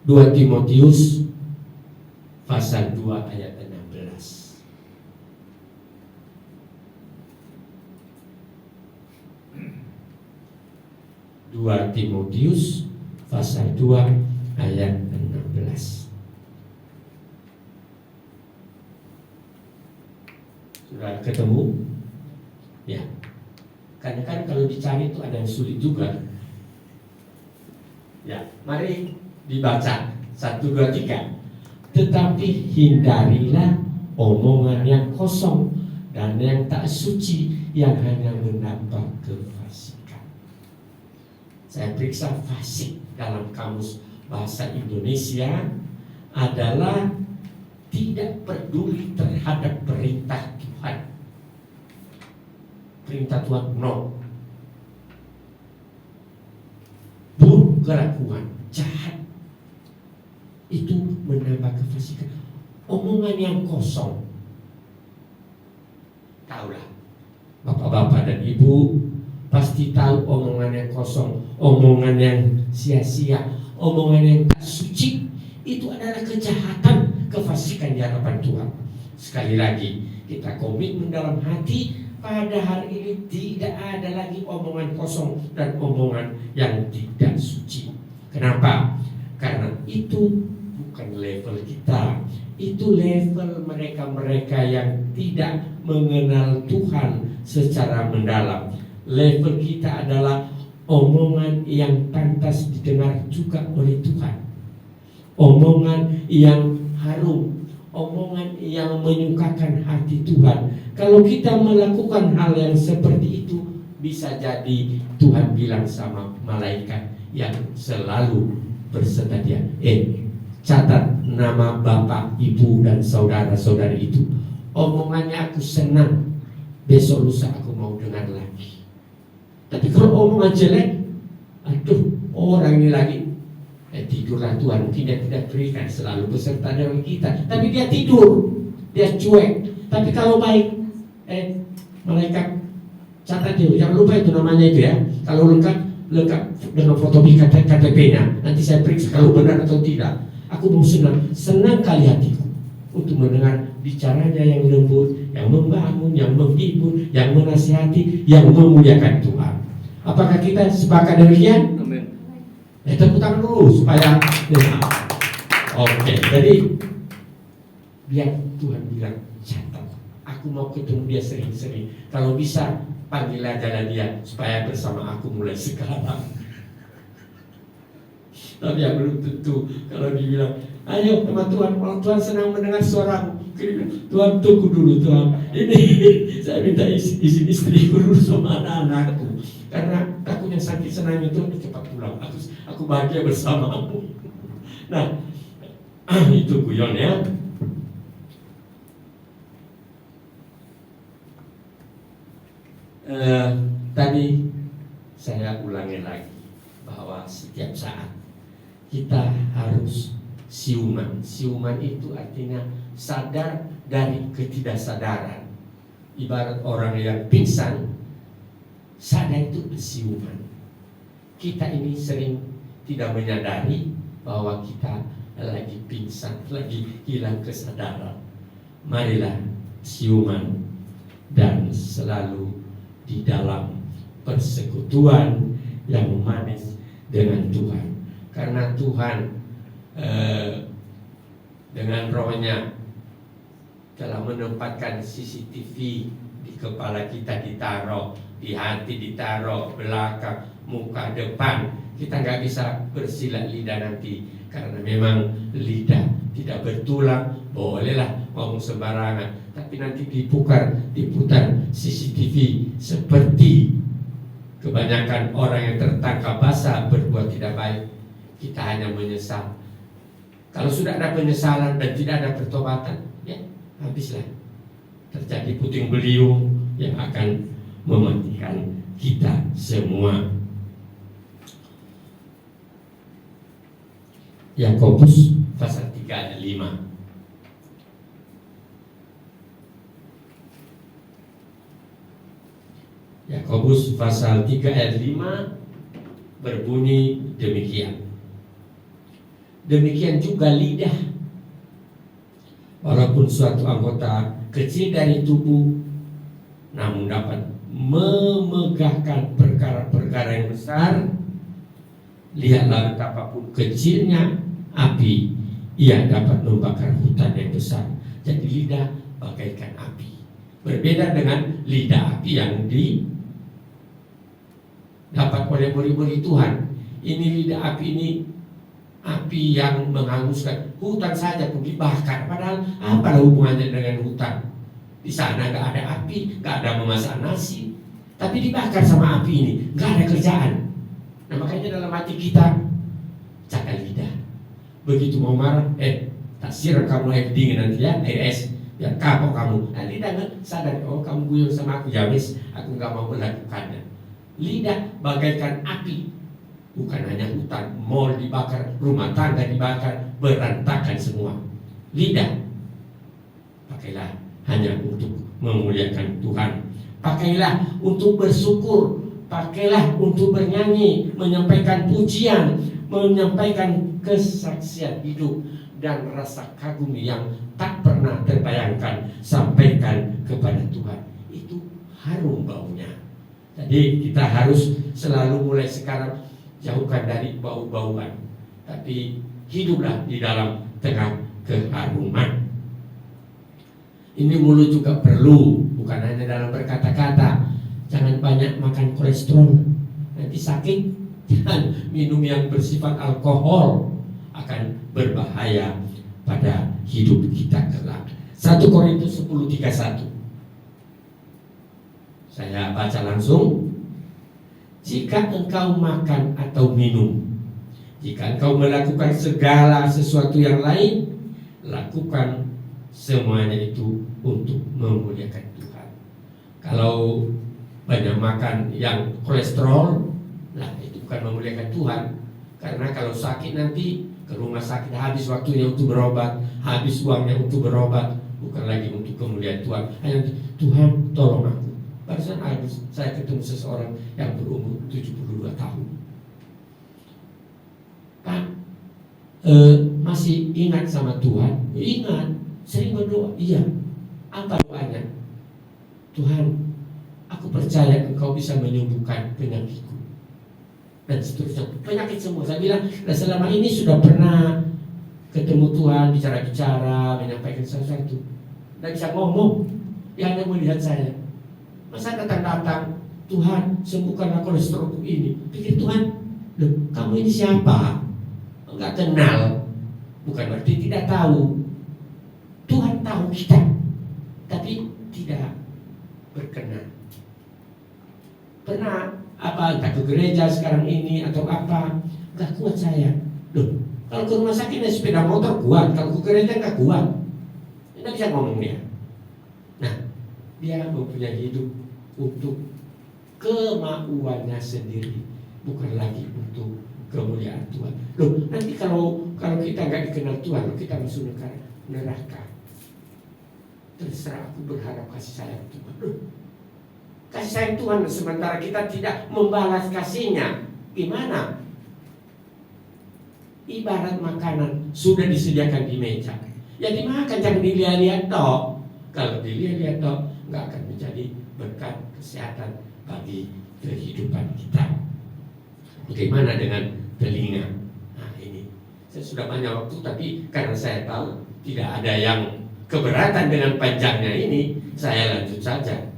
2 Timotius pasal 2 ayat 16. Dua Timotius pasal 2 ayat 16. Sudah ketemu? Ya. Karena kan kalau dicari itu ada yang sulit juga. Ya, mari dibaca 1, 2, 3. Tetapi hindarilah omongan yang kosong dan yang tak suci yang hanya menambah kefasikan. Saya periksa fasik dalam kamus bahasa Indonesia adalah tidak peduli terhadap perintah Tuhan. Perintah Tuhan no. Buruk kelakuan, jahat, itu menambah kefasikan. Omongan yang kosong. Tahulah, bapak-bapak dan ibu pasti tahu omongan yang kosong, omongan yang sia-sia, omongan yang tak suci. Itu adalah kejahatan, kefasikan di hadapan Tuhan. Sekali lagi, kita komitmen dalam hati pada hari ini tidak ada lagi omongan kosong dan omongan yang tidak suci. Kenapa? Karena itu bukan level kita. Itu level mereka-mereka yang tidak mengenal Tuhan secara mendalam. Level kita adalah omongan yang pantas didengar juga oleh Tuhan. Omongan yang harum, omongan yang menyukakan hati Tuhan. Kalau kita melakukan hal yang seperti itu, bisa jadi Tuhan bilang sama malaikat yang selalu berserta dia, catat nama bapak, ibu, dan saudara-saudari itu. Omongannya aku senang, besok lusa aku mau dengar lagi. Tapi kalau omongan jelek, aduh, orang ini lagi tidurlah Tuhan. Mungkin dia tidak berikan selalu beserta dengan kita, tapi dia tidur, dia cuek. Tapi kalau baik, malaikat catat dulu, jangan lupa itu namanya itu ya. Kalau lengkap dengan fotokopi KTP-nya. Nanti saya periksa kalau benar atau tidak. Aku mau senang kali hatiku untuk mendengar bicaranya yang lembut, yang membangun, yang menghibur, yang menasihati, yang memuliakan Tuhan. Apakah kita sepakat demikian? Amin. Tepuk tangan dulu supaya Oke, jadi biar Tuhan bilang catat. Aku mau ketemu dia sering-sering. Kalau bisa panggil aja dia supaya bersama aku mulai sekarang. Tapi yang belum tentu kalau dibilang, ayo sama Tuhan, kalau Tuhan senang mendengar suaramu, Tuhan tunggu dulu Tuhan. Ini saya minta izin istriku dulu sama anak-anakku. Karena takutnya sakit senangnya Tuhan cepat pulang. Aku bahagia bersamamu. Nah, itu guyon ya. Tadi saya ulangi lagi bahwa setiap saat kita harus siuman. Siuman itu artinya sadar dari ketidaksadaran. Ibarat orang yang pingsan, sadar itu siuman. Kita ini sering tidak menyadari bahwa kita lagi pingsan, lagi hilang kesadaran. Marilah siuman dan selalu di dalam persekutuan yang manis dengan Tuhan. Karena Tuhan dengan rohnya telah menempatkan CCTV di kepala kita, ditaruh di hati, ditaruh belakang, muka, depan. Kita nggak bisa bersilat lidah nanti karena memang lidah tidak bertulang. Bolehlah ngomong sembarangan, tapi nanti diputar CCTV seperti kebanyakan orang yang tertangkap basah berbuat tidak baik, kita hanya menyesal. Kalau sudah ada penyesalan dan tidak ada pertobatan, ya habislah. Terjadi puting beliung yang akan mematikan kita semua. Yakobus pasal 3 ayat 5. Yakobus pasal 3 ayat 5 berbunyi demikian. Demikian juga lidah, walaupun suatu anggota kecil dari tubuh, namun dapat memegahkan perkara-perkara yang besar. Lihatlah betapapun kecilnya api, ia dapat membakar hutan yang besar. Jadi lidah bagaikan api. Berbeda dengan lidah api yang dapat oleh murid-murid Tuhan. Ini lidah api ini api yang menghanguskan. Hutan saja pun dibakar. Padahal apa hubungannya dengan hutan? Di sana nggak ada api, nggak ada memasak nasi, tapi dibakar sama api ini, nggak ada kerjaan. Nah makanya dalam hati kita jaga lidah. Begitu mau marah, tak siram kamu air dingin nanti ya, air es, biar kapok kamu. Nah lidah sadar, oh kamu guyon sama aku, ya wis, aku nggak mau melakukannya. Lidah bagaikan api, bukan hanya hutan, mall dibakar, rumah tangga dibakar, berantakan semua. Lidah, pakailah hanya untuk memuliakan Tuhan. Pakailah untuk bersyukur, pakailah untuk bernyanyi, menyampaikan pujian, menyampaikan kesaksian hidup dan rasa kagum yang tak pernah terbayangkan, sampaikan kepada Tuhan. Itu harum baunya. Jadi kita harus selalu mulai sekarang jauhkan dari bau-bauan, tapi hiduplah di dalam tengah keharuman. Ini mulut juga perlu, bukan hanya dalam berkata-kata. Jangan banyak makan kolesterol, nanti sakit. Jangan minum yang bersifat alkohol, akan berbahaya pada hidup kita kelak. 1 Korintus 10:31. Saya baca langsung. Jika engkau makan atau minum, jika engkau melakukan segala sesuatu yang lain, lakukan semuanya itu untuk memuliakan Tuhan. Kalau banyak makan yang kolesterol, nah itu bukan memuliakan Tuhan. Karena kalau sakit nanti ke rumah sakit, habis waktunya untuk berobat, habis uangnya untuk berobat, bukan lagi untuk kemuliaan Tuhan. Hanya Tuhan tolong aku. Barusan habis saya ketemu seseorang yang berumur 72 tahun. Pak, masih ingat sama Tuhan? Ingat, sering berdoa. Iya. Apa doanya? Tuhan, aku percaya Engkau bisa menyembuhkan penyakitku dan seterusnya. Penyakit semua. Saya bilang, nah selama ini sudah pernah ketemu Tuhan, bicara-bicara, menyampaikan sesuatu. Tidak bisa ngomong, dia hanya melihat saya. Masa datang-datang, Tuhan sembuhkanlah kolesterolku ini. Pikir Tuhan, loh, kamu ini siapa? Enggak kenal. Bukan berarti tidak tahu. Tuhan tahu kita, tapi tidak berkenan. Pernah apa, entah ke gereja sekarang ini atau apa, enggak kuat saya. Loh, kalau ke rumah sakit naik sepeda motor kuat, kalau ke gereja enggak kuat. Tidak bisa ngomong dia. Nah, dia mempunyai hidup untuk kemauannya sendiri, bukan lagi untuk kemuliaan Tuhan. Loh, nanti kalau kita nggak dikenal Tuhan, kita masuk neraka. Terserah, aku berharap kasih sayang Tuhan. Loh, kasih sayang Tuhan sementara kita tidak membalas kasihnya, gimana? Ibarat makanan sudah disediakan di meja, ya dimakan, jangan dilihat-lihat toh. Kalau dilihat-lihat toh, nggak akan menjadi berkat kesehatan bagi kehidupan kita. Bagaimana dengan telinga? Nah ini, saya sudah banyak waktu, tapi karena saya tahu tidak ada yang keberatan dengan panjangnya ini, saya lanjut saja.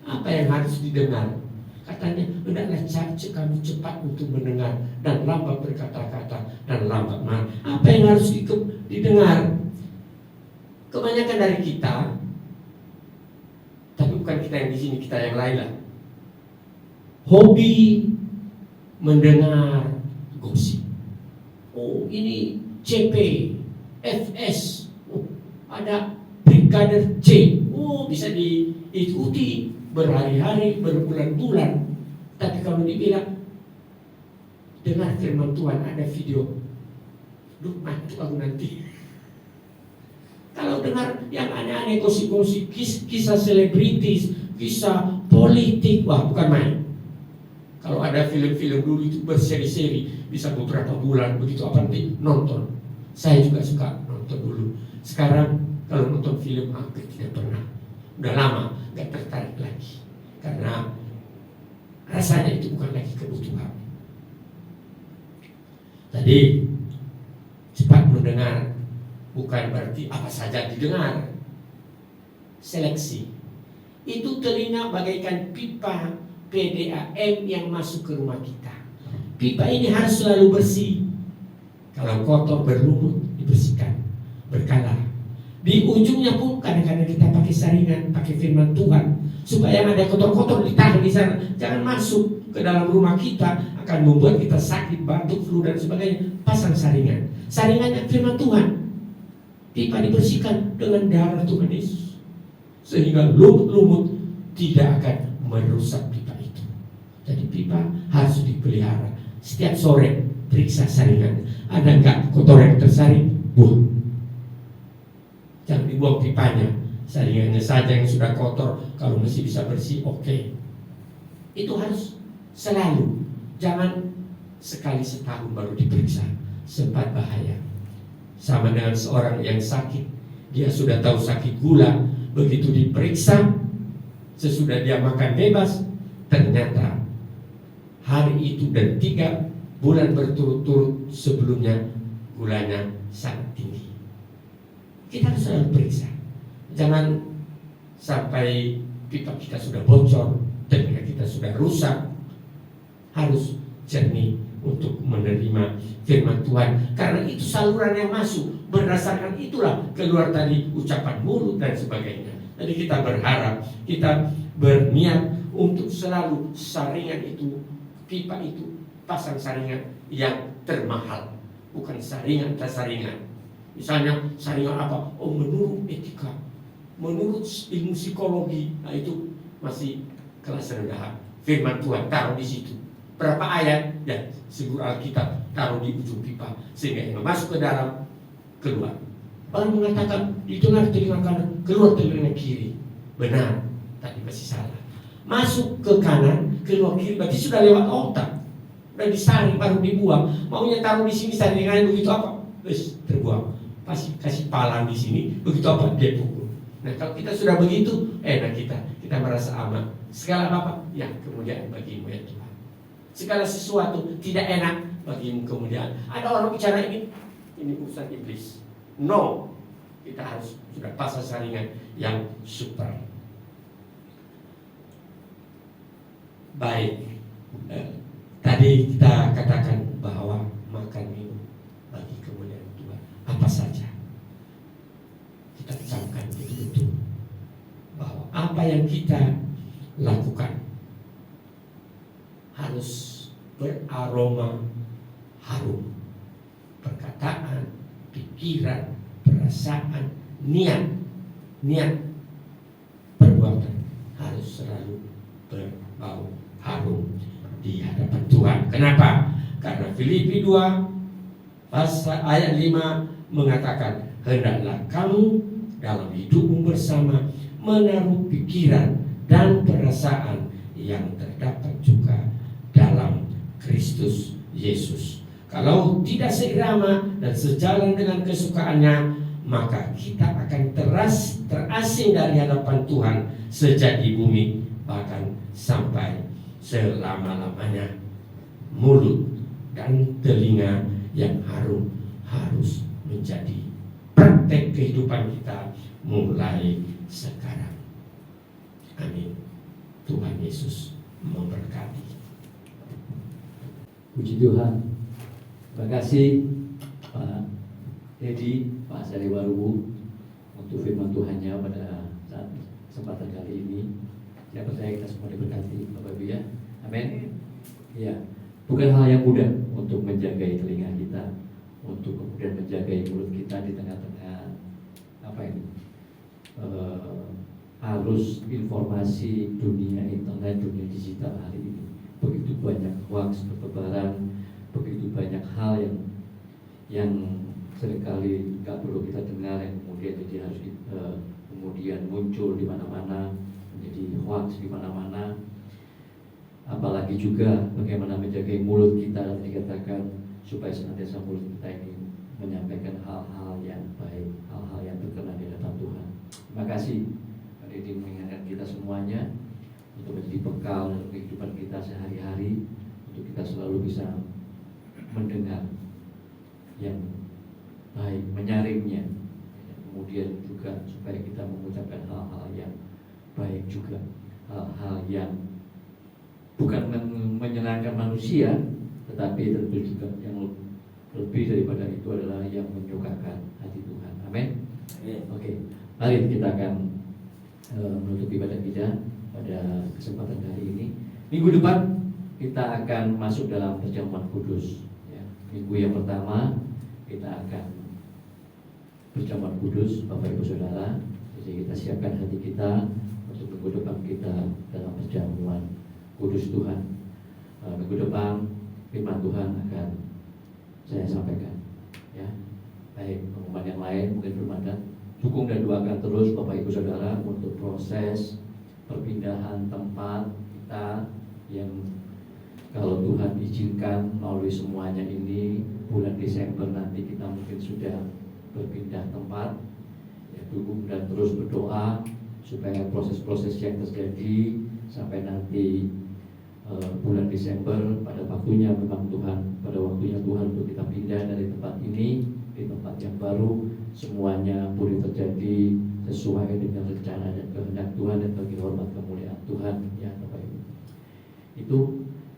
Apa yang harus didengar? Katanya, hendaklah kamu cepat untuk mendengar dan lambat berkata-kata dan lambat marah. Apa yang harus didengar? Kebanyakan dari kita, tapi bukan kita yang di sini, kita yang lain lah, hobi mendengar gosip. Oh, ini CP, FS, oh, ada Brigadir C, oh, bisa diikuti berhari-hari, berbulan-bulan. Tapi kalau dibilang dengar firman Tuhan, ada video, duh mati aku nanti. Kalau dengar yang aneh-aneh, gosip-gosip, kisah selebritis, kisah politik, wah bukan main. Kalau ada film-film dulu itu berseri-seri, bisa beberapa bulan, begitu apa nanti nonton. Saya juga suka nonton dulu. Sekarang kalau nonton film, hampir tidak pernah. Udah lama, gak tertarik lagi. Karena rasanya itu bukan lagi kebutuhan. Jadi, cepat mendengar bukan berarti apa saja didengar. Seleksi. Itu telinga bagaikan pipa PDAM yang masuk ke rumah kita. Pipa ini harus selalu bersih. Kalau kotor berlumut, dibersihkan berkala. Di ujungnya pun kadang-kadang kita pakai saringan, pakai firman Tuhan, supaya yang ada kotor-kotor ditahan di sana, jangan masuk ke dalam rumah kita, akan membuat kita sakit, batuk, flu dan sebagainya. Pasang saringan. Saringannya firman Tuhan. Pipa dibersihkan dengan darah Tuhan Yesus, sehingga lumut-lumut tidak akan merusak pipa itu. Jadi pipa harus dipelihara. Setiap sore periksa saringan. Ada enggak kotoran yang tersaring? Buang. Jangan dibuang pipanya. Saringannya saja yang sudah kotor. Kalau masih bisa bersih, oke. Itu harus selalu. Jangan sekali setahun baru diperiksa. Sempat bahaya. Sama dengan seorang yang sakit, dia sudah tahu sakit gula, begitu diperiksa, sesudah dia makan bebas, ternyata hari itu dan 3 bulan berturut-turut sebelumnya gulanya sangat tinggi. Kita harus selalu periksa. Jangan sampai pipa kita sudah bocor, telinga kita sudah rusak. Harus jernih untuk menerima firman Tuhan, karena itu saluran yang masuk, berdasarkan itulah keluar tadi ucapan mulut dan sebagainya. Jadi kita berharap, kita berniat untuk selalu saringan itu, pipa itu, pasang saringan yang termahal, bukan saringan tak saringan. Misalnya saringan apa? Oh, menurut etika, menurut ilmu psikologi, nah itu masih kelas rendah. Firman Tuhan taruh di situ. Berapa ayat ya seluruh Alkitab taruh di ujung pipa, sehingga yang masuk ke dalam keluar. Baru mengatakan didengar telinga kanan, keluar telinga kiri. Benar, tadi masih salah. Masuk ke kanan, keluar kiri, berarti sudah lewat otak. Sudah disaring, baru dibuang. Maunya taruh di sini saringannya begitu apa? Terbuang. Pasti kasih palang di sini, begitu apa? Dia pukul. Nah kalau kita sudah begitu, enak kita merasa aman. Segala apa? Ya kemudian bagimu ya Tuhan. Segala sesuatu tidak enak bagimu kemudian. Ada orang bicara ini urusan iblis. No, kita harus sudah pasang saringan yang super. Baik, tadi kita katakan bahwa makan minum bagi kemuliaan Tuhan apa saja. Kita camkan betul-betul bahwa apa yang kita lakukan harus beraroma harum. Perkataan, pikiran, perasaan, niat, perbuatan harus selalu berbau harum di hadapan Tuhan. Kenapa? Karena Filipi 2 pasal ayat 5 mengatakan, hendaklah kamu dalam hidupmu bersama menaruh pikiran dan perasaan yang terdapat juga dalam Kristus Yesus. Kalau tidak seirama dan sejalan dengan kesukaannya, maka kita akan terasing dari hadapan Tuhan sejak di bumi, bahkan sampai selama-lamanya. Mulut dan telinga yang harum harus menjadi praktek kehidupan kita mulai sekarang. Amin. Tuhan Yesus memberkati. Puji Tuhan. Terima kasih Pak Dedi, Pak Sari Warubu untuk firman Tuhannya pada saat kesempatan kali ini. Saya percaya kita semua diberkati Bapak Ibu ya. Amin. Ya, bukan hal yang mudah untuk menjaga telinga kita, untuk kemudian menjaga mulut kita di tengah-tengah apa ini arus informasi dunia internet, dunia digital hari ini. Begitu banyak hoax bertebaran, begitu banyak hal yang seringkali nggak perlu kita dengar, yang kemudian jadi harus kemudian muncul di mana-mana, menjadi hoax di mana-mana. Apalagi juga bagaimana menjaga mulut kita, dan dikatakan supaya senantiasa mulut kita ini menyampaikan hal-hal yang baik, hal-hal yang berkenan di hadapan Tuhan. Terima kasih Pak Dedi mengingatkan kita semuanya untuk menjadi bekal dalam kehidupan kita sehari-hari, untuk kita selalu bisa mendengar yang baik, menyaringnya, kemudian juga supaya kita mengucapkan hal-hal yang baik juga, hal-hal yang bukan menyenangkan manusia, tetapi tentu juga yang lebih daripada itu adalah yang menyukakan hati Tuhan. Amin. Oke, mari kita akan menutup ibadah kita pada kesempatan hari ini. Minggu depan kita akan masuk dalam perjamuan kudus ya. Minggu yang pertama kita akan perjamuan kudus Bapak Ibu Saudara. Jadi kita siapkan hati kita untuk minggu depan kita dalam perjamuan kudus Tuhan. Minggu depan firman Tuhan akan saya sampaikan ya. Baik, pengumuman yang lain mungkin belum ada. Dukung dan doakan terus Bapak Ibu Saudara untuk proses perpindahan tempat kita yang kalau Tuhan izinkan melalui semuanya ini bulan Desember nanti kita mungkin sudah berpindah tempat ya. Dukung dan terus berdoa supaya proses-proses yang terjadi sampai nanti bulan Desember pada waktunya memang Tuhan, pada waktunya Tuhan untuk kita pindah dari tempat ini di tempat yang baru, semuanya boleh terjadi sesuai dengan rencana dan kehendak Tuhan dan bagi hormat kemuliaan Tuhan ya Bapak Ibu. Itu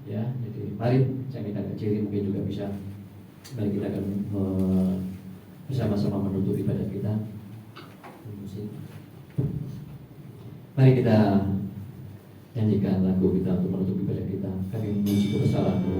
ya, jadi mari saya minta Kak Ciri mungkin juga bisa, mari kita akan bersama-sama menutup ibadah kita. Mari kita nyanyikan lagu kita untuk menutup ibadah kita. Kami memuji kebesaran-Mu.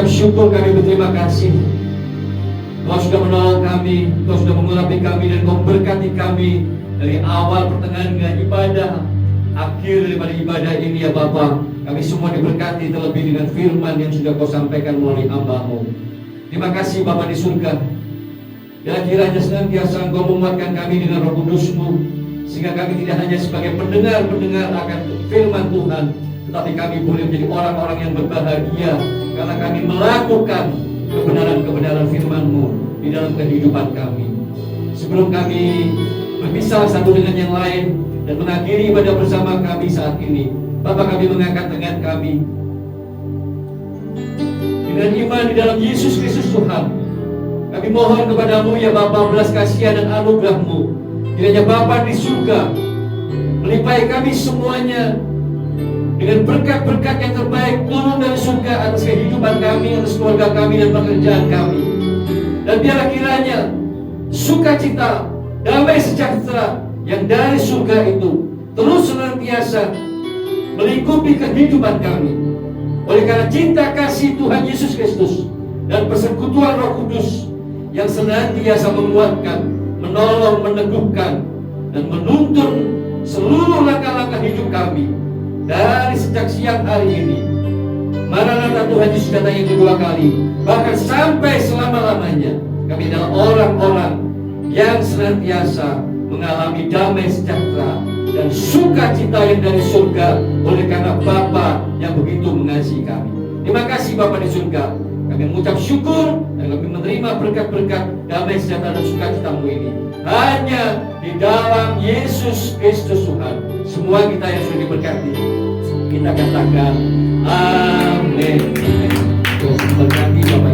Syukur, kami berterima kasih. Kau sudah menolong kami, Kau sudah mengurapi kami, dan Kau berkati kami dari awal, pertengahan hingga ibadah akhir daripada ibadah ini ya Bapa. Kami semua diberkati terlebih dengan firman yang sudah Kau sampaikan melalui hamba-Mu. Terima kasih Bapa di surga. Dan kiranya senantiasa Engkau menguatkan kami dengan Roh Kudus-Mu, sehingga kami tidak hanya sebagai pendengar akan firman Tuhan, tetapi kami boleh menjadi orang-orang yang berbahagia karena kami melakukan kebenaran-kebenaran firman-Mu di dalam kehidupan kami. Sebelum kami berpisah satu dengan yang lain dan mengakhiri ibadah bersama kami saat ini, Bapa, kami mengangkat tangan kami di dengan iman di dalam Yesus Kristus Tuhan. Kami mohon kepadamu ya Bapa, belas kasihan dan anugerah-Mu. Kiranya Bapa di surga melimpahi kami semuanya dengan berkat-berkat yang terbaik turun dari surga atas kehidupan kami, atas keluarga kami dan pekerjaan kami. Dan biarlah kiranya sukacita, damai sejahtera yang dari surga itu terus senantiasa melingkupi kehidupan kami. Oleh karena cinta kasih Tuhan Yesus Kristus dan persekutuan Roh Kudus yang senantiasa menguatkan, menolong, meneguhkan, dan menuntun seluruh langkah-langkah hidup kami dari sejak siang hari ini. Maranatha Tuhan Yesus datang yang kedua kali, bahkan sampai selama-lamanya. Kami adalah orang-orang yang senantiasa mengalami damai sejahtera dan sukacita yang dari surga oleh karena Bapa yang begitu mengasihi kami. Terima kasih Bapa di surga. Kami mengucap syukur dan kami menerima berkat-berkat damai sejahtera dan sukacita-Mu ini hanya di dalam Yesus Kristus Tuhan. Semua kita yang sudah diberkati, kita katakan amin. Terus berkati Bapak